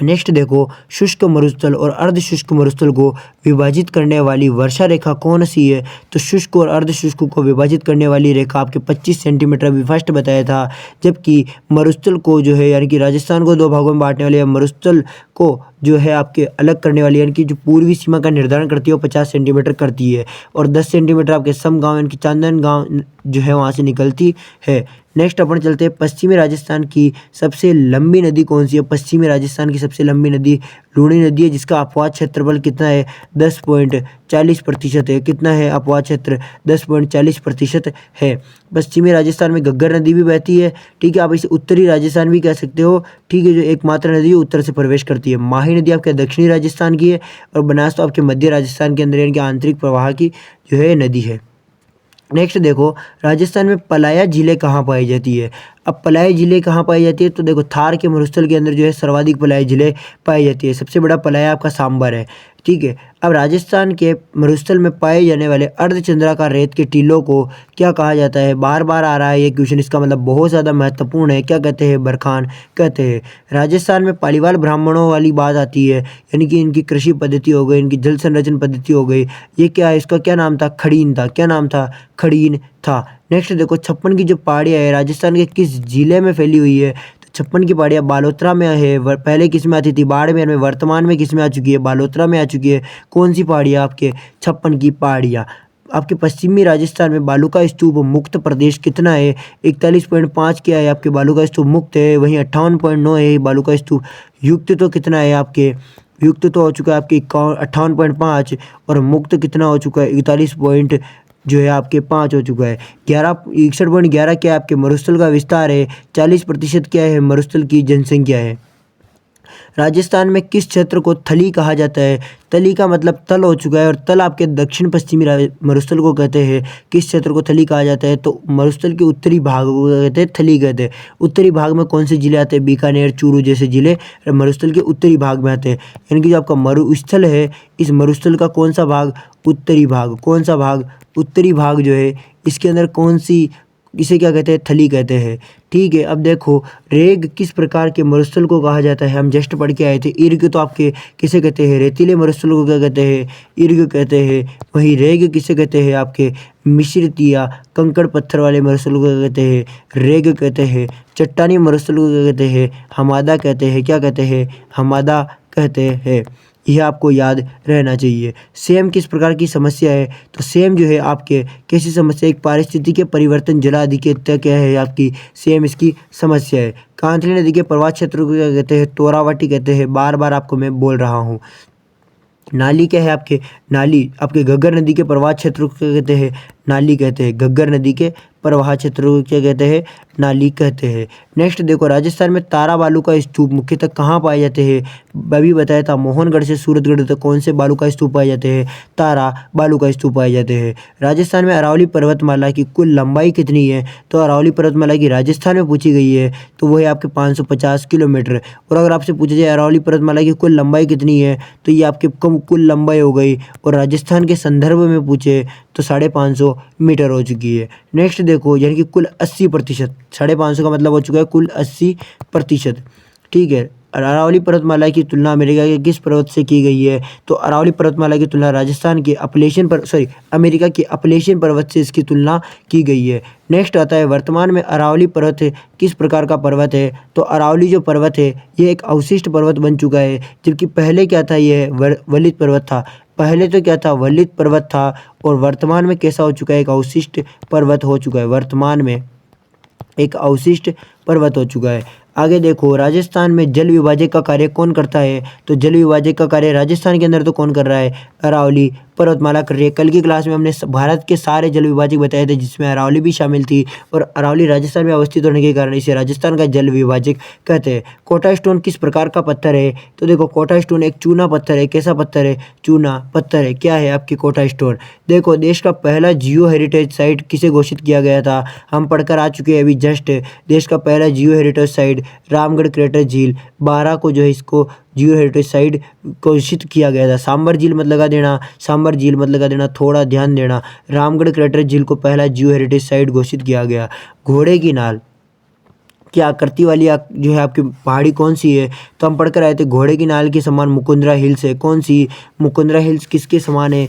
S2: नेक्स्ट देखो, शुष्क मरुस्थल और अर्ध शुष्क मरुस्थल को विभाजित करने वाली वर्षा रेखा कौन सी है? तो शुष्क और अर्ध शुष्क को विभाजित करने वाली रेखा आपके 25 सेंटीमीटर अभी फर्स्ट बताया था। जबकि मरुस्थल को जो है यानी कि राजस्थान को दो भागों में बांटने वाली, मरुस्थल को जो है आपके अलग करने वाली यानी कि जो पूर्वी सीमा का निर्धारण करती है वो 50 सेंटीमीटर करती है, और 10 सेंटीमीटर आपके सम गाँव यानी कि चांदन गाँव जो है वहाँ से निकलती है। नेक्स्ट अपन चलते हैं, पश्चिमी राजस्थान की सबसे लंबी नदी कौन सी है? पश्चिमी राजस्थान की सबसे लंबी नदी लूणी नदी है, जिसका अपवाद क्षेत्रफल कितना है? 10.40% है। कितना है अपवाद क्षेत्र? 10.40% है। पश्चिमी राजस्थान में घग्गर नदी भी बहती है। ठीक है, आप इसे उत्तरी राजस्थान भी कह सकते हो। ठीक है, जो एकमात्र नदी उत्तर से प्रवेश करती है। माही नदी आपके दक्षिणी राजस्थान की है, और बनास तो आपके मध्य राजस्थान के अंदर यानी कि आंतरिक प्रवाह की जो है नदी है। नेक्स्ट देखो, राजस्थान में पलाया झीलें कहाँ पाई जाती है? अब पलाया झीलें कहाँ पाई जाती है? तो देखो थार के मरुस्थल के अंदर जो है सर्वाधिक पलाया झीलें पाई जाती है। सबसे बड़ा पलाया आपका सांबर है। ठीक है, अब राजस्थान के मरुस्थल में पाए जाने वाले अर्धचंद्राकार रेत के टीलों को क्या कहा जाता है? बार बार आ रहा है ये क्वेश्चन, इसका मतलब बहुत ज़्यादा महत्वपूर्ण है। क्या कहते हैं? बरखान कहते हैं। राजस्थान में पालीवाल ब्राह्मणों वाली बात आती है, यानी कि इनकी कृषि पद्धति हो गई, इनकी जल संरक्षण पद्धति हो गई। ये क्या है? इसका क्या नाम था? खड़ीन था। क्या नाम था? खड़ीन था। नेक्स्ट देखो, 56 की जो पहाड़ियाँ है राजस्थान के किस जिले में फैली हुई है? तो 56 की पहाड़ियाँ बालोतरा में है। पहले किस में आती थी? बाड़मेर में। वर्तमान में किस में आ चुकी है? बालोतरा में आ चुकी है। कौन सी पहाड़ियाँ? आपके 56 की पहाड़ियाँ। आपके पश्चिमी राजस्थान में बालू का स्तूप मुक्त प्रदेश कितना है? 41.5 क्या है आपके? बालू का स्तूप मुक्त है। वहीं 58.9 है बालू का स्तूप युक्त। तो कितना है आपके? युक्त तो हो चुका है आपके 58.5, और मुक्त कितना हो चुका है? 41 जो है आपके 5 हो चुका है। 61.11 क्या है आपके? मरुस्थल का विस्तार है। 40% क्या है? मरुस्थल की जनसंख्या है। राजस्थान में किस क्षेत्र को थली कहा जाता है? थली का मतलब तल हो चुका है, और तल आपके दक्षिण पश्चिमी मरुस्थल को कहते हैं। किस क्षेत्र को थली कहा जाता है? तो मरुस्थल के उत्तरी भाग को कहते हैं थली कहते हैं। उत्तरी भाग में कौन से जिले आते हैं? बीकानेर, चूरू जैसे जिले मरुस्थल के उत्तरी भाग में आते हैं। यानी कि जो आपका मरुस्थल है, इस मरुस्थल का कौन सा भाग? उत्तरी भाग। कौन सा भाग? उत्तरी भाग जो है इसके अंदर कौन सी, इसे क्या कहते हैं? थली कहते हैं। ठीक है, अब देखो रेग किस प्रकार के मरुस्थल को कहा जाता है? हम जस्ट पढ़ के आए थे। इर्ग तो आपके किसे कहते हैं? रेतीले मरुस्थल को क्या कहते हैं? इर्ग कहते हैं। वहीं रेग किसे कहते हैं? आपके मिश्रित या कंकड़ पत्थर वाले मरुस्थल को क्या कहते हैं? रेग कहते हैं। चट्टानी मरुस्थल को क्या कहते हैं? हमादा कहते हैं। क्या कहते हैं? हमादा कहते हैं। यह आपको याद रहना चाहिए। सेम किस प्रकार की समस्या है? तो सेम जो है आपके कैसी समस्या? एक पारिस्थितिक परिवर्तन जलाधिक्यता क्या है आपकी? सेम इसकी समस्या है। कांतली नदी के प्रवाह क्षेत्र को क्या कहते हैं? तोरावटी कहते हैं। बार बार आपको मैं बोल रहा हूँ। नाली क्या है आपके? नाली आपके घग्गर नदी के प्रवाह क्षेत्र को क्या कहते हैं? नाली कहते हैं। घग्गर नदी के प्रवाह क्षेत्र को क्या कहते हैं? नाली कहते हैं। नेक्स्ट देखो, राजस्थान में तारा बालू का स्तूप मुख्यतः कहाँ पाए जाते हैं? अभी बताया था मोहनगढ़ से सूरतगढ़ तक कौन से बालू का स्तूप पाए जाते हैं? तारा बालू का स्तूप पाए जाते हैं। राजस्थान में अरावली पर्वतमाला की कुल लंबाई कितनी है? तो अरावली पर्वतमाला की राजस्थान में पूछी गई है, तो वो है आपके 550 किलोमीटर। और अगर आपसे पूछा जाए अरावली पर्वतमाला की कुल लंबाई कितनी है, तो ये आपके कम कुल लंबाई हो गई। और राजस्थान के संदर्भ में पूछे तो 550 मीटर हो चुकी है। नेक्स्ट देखो, यानी कि कुल 80%। 550 का मतलब हो चुका है कुल 80%। ठीक है, अरावली पर्वतमाला की तुलना अमेरिका के किस पर्वत से की गई है? तो अरावली पर्वतमाला की तुलना राजस्थान के अमेरिका के अपलेशियन पर्वत से इसकी तुलना की गई है। नेक्स्ट आता है, वर्तमान में अरावली पर्वत किस प्रकार का पर्वत है? तो अरावली जो पर्वत है ये एक अवशिष्ट पर्वत बन चुका है, जबकि पहले क्या था, ये वलित पर्वत था। पहले तो क्या था, वलित पर्वत था, और वर्तमान में कैसा हो चुका है, एक अवशिष्ट पर्वत हो चुका है। वर्तमान में एक अवशिष्ट पर्वत हो चुका है। आगे देखो, राजस्थान में जल विभाजक का कार्य कौन करता है? तो जल विभाजक का कार्य राजस्थान के अंदर तो कौन कर रहा है? अरावली पर्वतमाला कर रही है। कल की क्लास में हमने भारत के सारे जल विभाजक बताए थे, जिसमें अरावली भी शामिल थी, और अरावली राजस्थान में अवस्थित होने के कारण इसे राजस्थान का जल विभाजक कहते हैं। कोटा स्टोन किस प्रकार का पत्थर है? तो देखो, कोटा स्टोन एक चूना पत्थर है। कैसा पत्थर है? चूना पत्थर है। क्या है आपकी कोटा स्टोन? देखो, देश का पहला जियो हेरिटेज साइट किसे घोषित किया गया था? हम पढ़कर आ चुके हैं अभी जस्ट। देश का पहला जियो हेरिटेज साइट रामगढ़ क्रेटर झील 12 को जो है इसको जियो हेरिटेज साइट घोषित किया गया था। सांबर झील मत लगा देना, थोड़ा ध्यान देना। रामगढ़ क्रेटर झील को पहला जियो हेरिटेज साइट घोषित किया गया। घोड़े की नाल की आकृति वाली जो है आपकी पहाड़ी कौन सी है? तो हम पढ़कर आए थे, घोड़े की नाल के समान मुकुंदरा हिल्स है। कौन सी? मुकुंदरा हिल्स किसके समान है?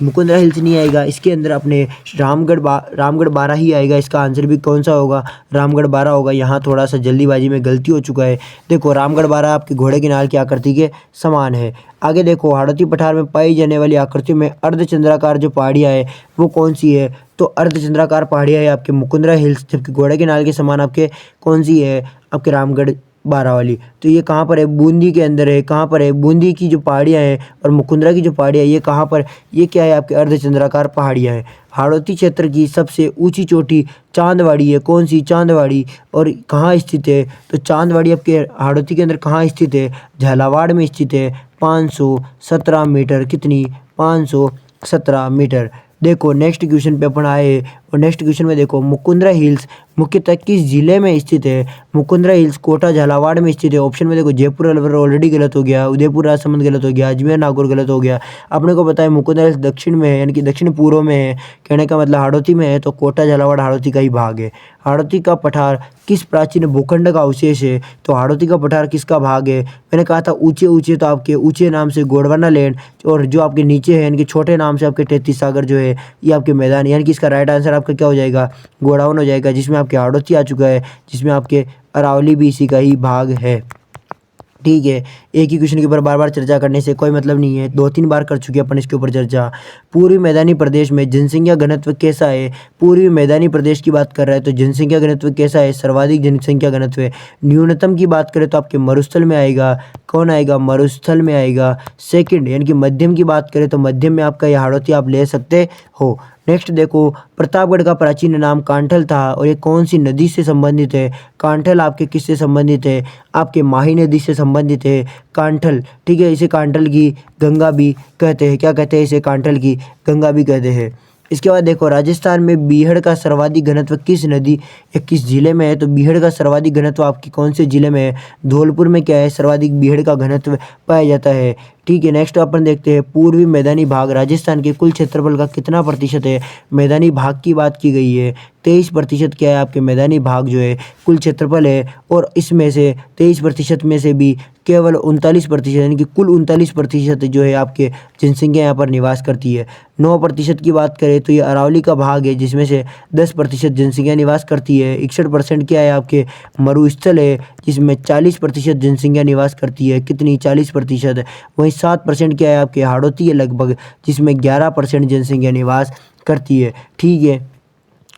S2: मुकुंदरा हिल्स नहीं आएगा इसके अंदर, अपने रामगढ़ 12 ही आएगा। इसका आंसर भी कौन सा होगा? रामगढ़ 12 होगा। यहाँ थोड़ा सा जल्दीबाजी में गलती हो चुका है। देखो, रामगढ़ 12 आपके घोड़े की नाल की आकृति के समान है। आगे देखो, हाड़ौती पठार में पाई जाने वाली आकृतियों में अर्धचंद्राकार जो पहाड़ियाँ है वो कौन सी है? तो अर्धचंद्राकार पहाड़ियाँ है आपके मुकुंदरा हिल्स, जबकि घोड़े के नाल के समान आपके कौन सी है? आपके रामगढ़ 12 वाली। तो ये कहाँ पर है? बूंदी के अंदर है। कहाँ पर है? बूंदी की जो पहाड़ियाँ हैं और मुकुंदरा की जो पहाड़ियाँ, ये कहाँ पर? ये क्या है? आपके अर्धचंद्राकार पहाड़ियाँ हैं। हाड़ौती क्षेत्र की सबसे ऊंची चोटी चांदवाड़ी है। कौन सी? चांदवाड़ी। और कहाँ स्थित है? तो चांदवाड़ी आपके हाड़ौती के अंदर कहाँ स्थित है? झालावाड़ में स्थित है। 517 मीटर। कितनी? 517 मीटर। देखो, नेक्स्ट क्वेश्चन पे अपन आए, और नेक्स्ट क्वेश्चन में देखो, मुकुंदरा हिल्स मुख्यतः किस जिले में स्थित है? मुकुंदरा हिल्स कोटा झालावाड़ में स्थित है। ऑप्शन में देखो, जयपुर अलवर ऑलरेडी गलत हो गया, उदयपुर राजसमंद गलत हो गया, अजमेर नागौर गलत हो गया। अपने को पता है मुकुंदरा हिल्स दक्षिण में है, यानी कि दक्षिण पूर्व में है। कहने का मतलब हाड़ौती में है, तो कोटा झालावाड़ हाड़ौती का ही भाग है। हाड़ौती का पठार किस प्राचीन भूखंड का अवशेष है? तो हाड़ौती का पठार किसका भाग है? मैंने कहा था ऊंचे ऊंचे, तो आपके ऊंचे नाम से गोंडवाना लैंड, और जो आपके नीचे है यानी कि छोटे नाम से आपके 33 सागर जो है ये आपके मैदान, यानी कि इसका राइट आंसर आपका क्या हो जाएगा? गोडाउन हो जाएगा, जिसमें आपके हाड़ौती आ चुका है, जिसमें आपके अरावली भी इसी का ही भाग है। ठीक है, एक ही क्वेश्चन के ऊपर बार बार चर्चा करने से कोई मतलब नहीं है। 2-3 बार कर चुके हैं अपन इसके ऊपर चर्चा। पूर्वी मैदानी प्रदेश में जनसंख्या घनत्व कैसा है? पूर्वी मैदानी प्रदेश की बात कर रहा है तो जनसंख्या घनत्व कैसा है? सर्वाधिक जनसंख्या घनत्व है। न्यूनतम की बात करें तो आपके मरुस्थल में आएगा। कौन आएगा? मरुस्थल में आएगा। सेकंड यानी कि मध्यम की बात करें तो मध्यम में आपका ये हाड़ौती आप ले सकते हो। नेक्स्ट देखो, प्रतापगढ़ का प्राचीन नाम कांठल था, और ये कौन सी नदी से संबंधित है? कांठल आपके किससे संबंधित है? आपके माही नदी से संबंधित है कांठल। ठीक है, इसे कांठल की गंगा भी कहते हैं। क्या कहते हैं? इसे कांठल की गंगा भी कहते हैं। इसके बाद देखो, राजस्थान में बीहड़ का सर्वाधिक घनत्व किस नदी या किस जिले में है? तो बीहड़ का सर्वाधिक घनत्व आपकी कौन से जिले में है? धौलपुर में क्या है? सर्वाधिक बीहड़ का घनत्व पाया जाता है। ठीक है, नेक्स्ट अपन देखते हैं, पूर्वी मैदानी भाग राजस्थान के कुल क्षेत्रफल का कितना प्रतिशत है? मैदानी भाग की बात की गई है। 23% क्या है आपके मैदानी भाग जो है कुल क्षेत्रफल है, और इसमें से 23% में से भी केवल 39% यानी कि कुल 39% जो है आपके जनसंख्या यहाँ पर निवास करती है। 9% की बात करें तो ये अरावली का भाग है, जिसमें से 10% जनसंख्या निवास करती है। 61% क्या है? आपके मरुस्थल है, जिसमें 40% जनसंख्या निवास करती है। कितनी? 40%। वहीं 7% क्या है? आपके हाड़ौती है लगभग, जिसमें 11% जनसंख्या निवास करती है। ठीक है,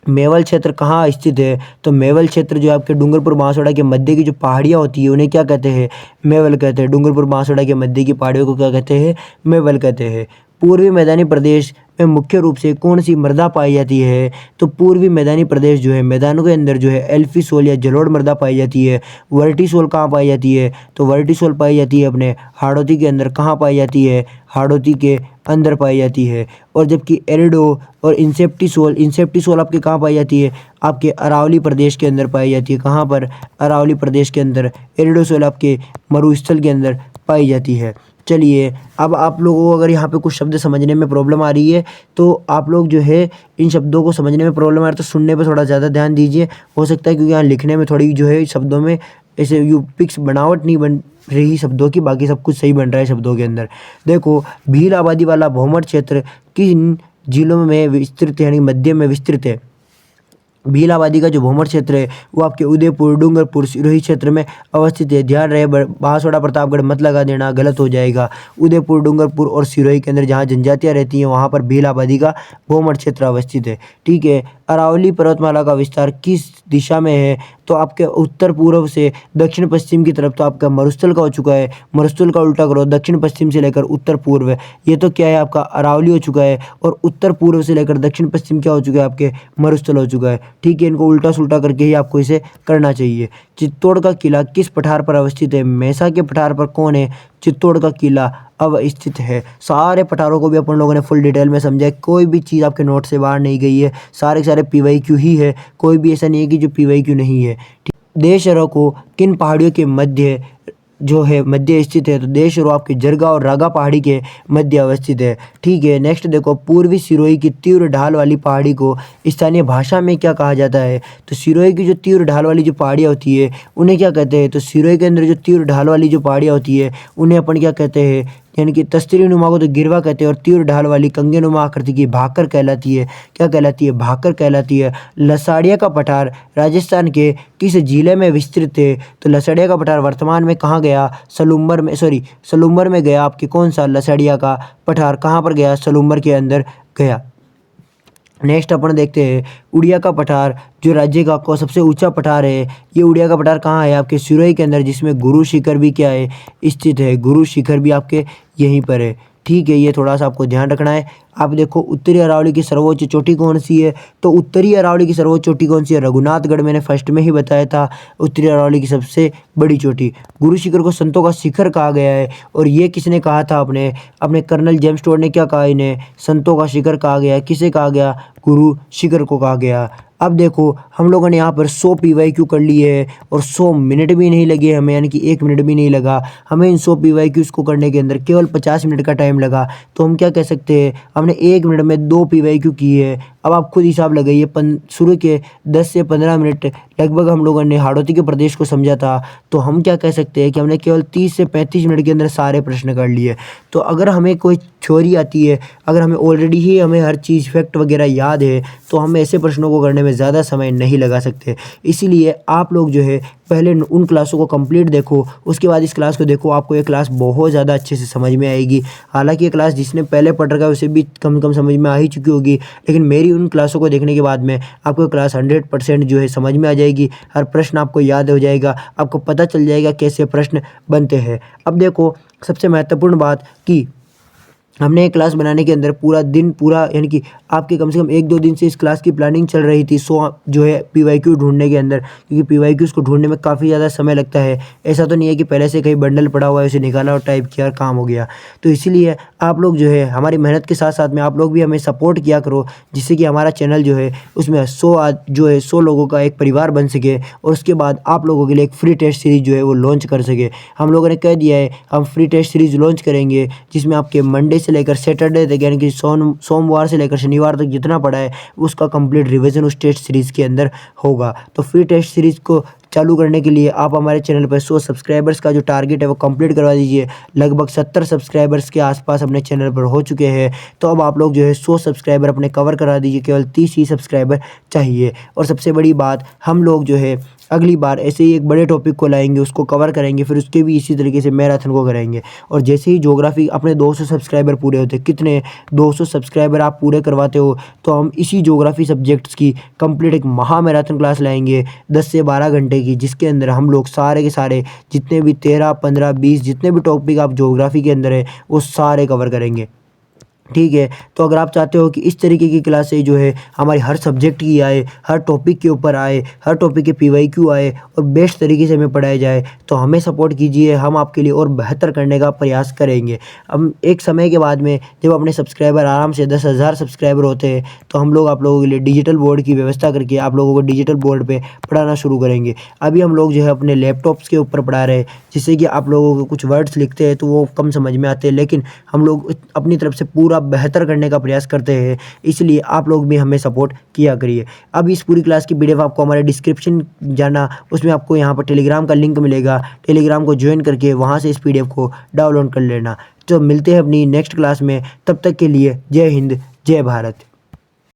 S2: मेवल क्षेत्र कहाँ स्थित है? तो मेवल क्षेत्र जो आपके डूंगरपुर बांसवाड़ा के मध्य की जो पहाड़ियाँ होती है उन्हें क्या कहते हैं? मेवल कहते हैं। डूंगरपुर बांसवाड़ा के मध्य की पहाड़ियों को क्या कहते हैं? मेवल कहते हैं। पूर्वी मैदानी प्रदेश में मुख्य रूप से कौन सी मृदा पाई जाती है? तो पूर्वी मैदानी प्रदेश जो है मैदानों के अंदर जो है एल्फी-सोल या जलोढ़ मृदा पाई जाती है। वर्टीसोल कहाँ पाई जाती है? तो वर्टीसोल पाई जाती है अपने हाड़ौती के अंदर। कहाँ पाई जाती है? हाड़ौती के अंदर पाई जाती है। और जबकि एरिडो और इंसेप्टिसोल आपके कहाँ पाई जाती है? आपके अरावली प्रदेश के अंदर पाई जाती है। कहाँ पर? अरावली प्रदेश के अंदर। एरिडोसोल आपके मरुस्थल के अंदर पाई जाती है। चलिए, अब आप लोगों को अगर यहाँ पे कुछ शब्द समझने में प्रॉब्लम आ रही है तो आप लोग जो है इन शब्दों को समझने में प्रॉब्लम आ रही है तो सुनने पे थोड़ा ज़्यादा ध्यान दीजिए। हो सकता है क्योंकि यहाँ लिखने में थोड़ी जो है शब्दों में ऐसे यू फिक्स बनावट नहीं बन रही शब्दों की, बाकी सब कुछ सही बन रहा है शब्दों के अंदर। देखो, भील आबादी वाला भौमर क्षेत्र किन जिलों में विस्तृत है, यानी मध्य में विस्तृत है। भील आबादी का जो भौमर क्षेत्र है वो आपके उदयपुर, डूंगरपुर, सिरोही क्षेत्र में अवस्थित है। ध्यान रहे, बांसवाड़ा, प्रतापगढ़ मत लगा देना, गलत हो जाएगा। उदयपुर, डूंगरपुर और सिरोही के अंदर जहाँ जनजातियाँ रहती हैं वहाँ पर भील आबादी का भौमर क्षेत्र अवस्थित है। ठीक है। अरावली पर्वतमाला का विस्तार किस दिशा में है? तो आपके उत्तर पूर्व से दक्षिण पश्चिम की तरफ तो आपका मरुस्थल का हो चुका है। मरुस्थल का उल्टा करो, दक्षिण पश्चिम से लेकर उत्तर पूर्व, ये तो क्या है आपका अरावली हो चुका है। और उत्तर पूर्व से लेकर दक्षिण पश्चिम क्या हो चुका है आपके मरुस्थल हो चुका है। ठीक है, इनको उल्टा सुल्टा करके ही आपको इसे करना चाहिए। चित्तौड़ का किला किस पठार पर अवस्थित है? मेसा के पठार पर कौन है? चित्तौड़ का किला अवस्थित है। सारे पठारों को भी अपन लोगों ने फुल डिटेल में समझा है, कोई भी चीज़ आपके नोट से बाहर नहीं गई है, सारे के सारे PYQ ही है, कोई भी ऐसा नहीं है कि जो PYQ नहीं है। देशरों को किन पहाड़ियों के मध्य जो है मध्य स्थित है? तो देशरो आपके जरगा और रागा पहाड़ी के मध्य अवस्थित है। ठीक है। नेक्स्ट देखो, पूर्वी सिरोही की तीव्र ढाल वाली पहाड़ी को स्थानीय भाषा में क्या कहा जाता है? तो सिरोही की जो तीव्र ढाल वाली जो पहाड़ियाँ होती है उन्हें क्या कहते हैं? तो सिरोही के अंदर जो तीव्र ढाल वाली जो पहाड़ियाँ होती है उन्हें अपन क्या कहते हैं? यानी कि तस्तरी नुमा को तो गिरवा कहते हैं और तीव्र ढाल वाली कंगे नुमा आकृति की भाकर कहलाती है। क्या कहलाती है? भाकर कहलाती है। लसाड़िया का पठार राजस्थान के किस जिले में विस्तृत है? तो लसाड़िया का पठार वर्तमान में कहाँ गया? सलूम्बर में गया। आपके कौन सा लसाड़िया का पठार कहाँ पर गया? सलूम्बर के अंदर गया। नेक्स्ट अपन देखते हैं उड़िया का पठार, जो राज्य का सबसे ऊंचा पठार है। ये उड़िया का पठार कहाँ है? आपके सिरोही के अंदर, जिसमें गुरु शिखर भी क्या है? स्थित है। गुरु शिखर भी आपके यहीं पर है। ठीक है, ये थोड़ा सा आपको ध्यान रखना है। आप देखो, उत्तरी अरावली की सर्वोच्च चोटी कौन सी है? तो उत्तरी अरावली की सर्वोच्च चोटी कौन सी है? रघुनाथगढ़, मैंने फर्स्ट में ही बताया था, उत्तरी अरावली की सबसे बड़ी चोटी। गुरु शिखर को संतों का शिखर कहा गया है। और ये किसने कहा था? अपने कर्नल जेम्स टोड ने क्या कहा? इन्हें संतों का शिखर कहा गया। किसे कहा गया? गुरु शिखर को कहा गया। अब देखो, हम लोगों ने यहाँ पर 100 PYQ कर लिए है और 100 मिनट भी नहीं लगे हमें, यानी कि 1 मिनट भी नहीं लगा हमें इन 100 PYQs को करने के अंदर, केवल 50 मिनट का टाइम लगा। तो हम क्या कह सकते हैं? हमने 1 मिनट में 2 PYQ किए है। अब आप खुद हिसाब लगाइए, शुरू के 10 से 15 मिनट लगभग हम लोगों ने हाड़ौती के प्रदेश को समझा था। तो हम क्या कह सकते हैं कि हमने केवल 30 से 35 मिनट के अंदर सारे प्रश्न कर लिए। तो अगर हमें कोई थ्योरी आती है, अगर हमें ऑलरेडी ही हमें हर चीज़ फैक्ट वगैरह याद है, तो हम ऐसे प्रश्नों को करने में ज़्यादा समय नहीं लगा सकते। इसीलिए आप लोग जो है पहले उन क्लासों को कंप्लीट देखो, उसके बाद इस क्लास को देखो, आपको ये क्लास बहुत ज़्यादा अच्छे से समझ में आएगी। हालांकि ये क्लास जिसने पहले पढ़ रखा है उसे भी कम समझ में आ ही चुकी होगी, लेकिन मेरी उन क्लासों को देखने के बाद में आपको क्लास 100% जो है समझ में आ जाएगी। हर प्रश्न आपको याद हो जाएगा, आपको पता चल जाएगा कैसे प्रश्न बनते हैं। अब देखो, सबसे महत्वपूर्ण बात कि हमने एक क्लास बनाने के अंदर पूरा दिन यानी कि आपके कम से कम 1-2 दिन से इस क्लास की प्लानिंग चल रही थी 100 जो है PYQ ढूंढने के अंदर, क्योंकि PYQs को ढूंढने में काफ़ी ज़्यादा समय लगता है। ऐसा तो नहीं है कि पहले से कहीं बंडल पड़ा हुआ है उसे निकाला और टाइप किया और काम हो गया। तो इसीलिए आप लोग जो है हमारी मेहनत के साथ साथ में आप लोग भी हमें सपोर्ट किया करो, जिससे कि हमारा चैनल जो है उसमें 100 लोगों का एक परिवार बन सके और उसके बाद आप लोगों के लिए एक फ्री टेस्ट सीरीज जो है वो लॉन्च कर सके। हम लोगों ने कह दिया है हम फ्री टेस्ट सीरीज लॉन्च करेंगे, जिसमें आपके मंडे से लेकर सैटरडे तक, यानी कि सोमवार से लेकर शनिवार तक जितना पढ़ा है उसका कंप्लीट रिवीजन उस टेस्ट सीरीज़ के अंदर होगा। तो फ्री टेस्ट सीरीज़ को चालू करने के लिए आप हमारे चैनल पर 100 सब्सक्राइबर्स का जो टारगेट है वो कंप्लीट करवा दीजिए। लगभग 70 सब्सक्राइबर्स के आसपास अपने चैनल पर हो चुके हैं। तो अब आप लोग जो है 100 सब्सक्राइबर अपने कवर करा दीजिए, केवल 30 ही सब्सक्राइबर चाहिए। और सबसे बड़ी बात, हम लोग जो है अगली बार ऐसे ही एक बड़े टॉपिक को लाएंगे, उसको कवर करेंगे, फिर उसके भी इसी तरीके से मैराथन को करेंगे। और जैसे ही ज्योग्राफी अपने 200 सब्सक्राइबर पूरे होते, कितने 200 सब्सक्राइबर आप पूरे करवाते हो, तो हम इसी ज्योग्राफी सब्जेक्ट्स की कंप्लीट एक महा मैराथन क्लास लाएंगे 10 से 12 घंटे की, जिसके अंदर हम लोग सारे के सारे जितने भी 13, 15, 20 जितने भी टॉपिक आप ज्योग्राफी के अंदर है वो सारे कवर करेंगे। ठीक है। तो अगर आप चाहते हो कि इस तरीके की क्लासें जो है हमारी हर सब्जेक्ट की आए, हर टॉपिक के ऊपर आए, हर टॉपिक के PYQ आए और बेस्ट तरीके से हमें पढ़ाया जाए, तो हमें सपोर्ट कीजिए, हम आपके लिए और बेहतर करने का प्रयास करेंगे। अब एक समय के बाद में जब अपने सब्सक्राइबर आराम से 10,000 सब्सक्राइबर होते हैं, तो हम लोग आप लोगों के लिए डिजिटल बोर्ड की व्यवस्था करके आप लोगों को डिजिटल बोर्ड पर पढ़ाना शुरू करेंगे। अभी हम लोग जो है अपने लैपटॉप्स के ऊपर पढ़ा रहे हैं, जिससे कि आप लोगों को कुछ वर्ड्स लिखते हैं तो वो कम समझ में आते हैं, लेकिन हम लोग अपनी तरफ से पूरा पूरा बेहतर करने का प्रयास करते हैं, इसलिए आप लोग भी हमें सपोर्ट किया करिए। अब इस पूरी क्लास की पीडीएफ आपको हमारे डिस्क्रिप्शन जाना, उसमें आपको यहाँ पर टेलीग्राम का लिंक मिलेगा, टेलीग्राम को ज्वाइन करके वहाँ से इस पीडीएफ को डाउनलोड कर लेना। तो मिलते हैं अपनी नेक्स्ट क्लास में, तब तक के लिए जय हिंद जय भारत।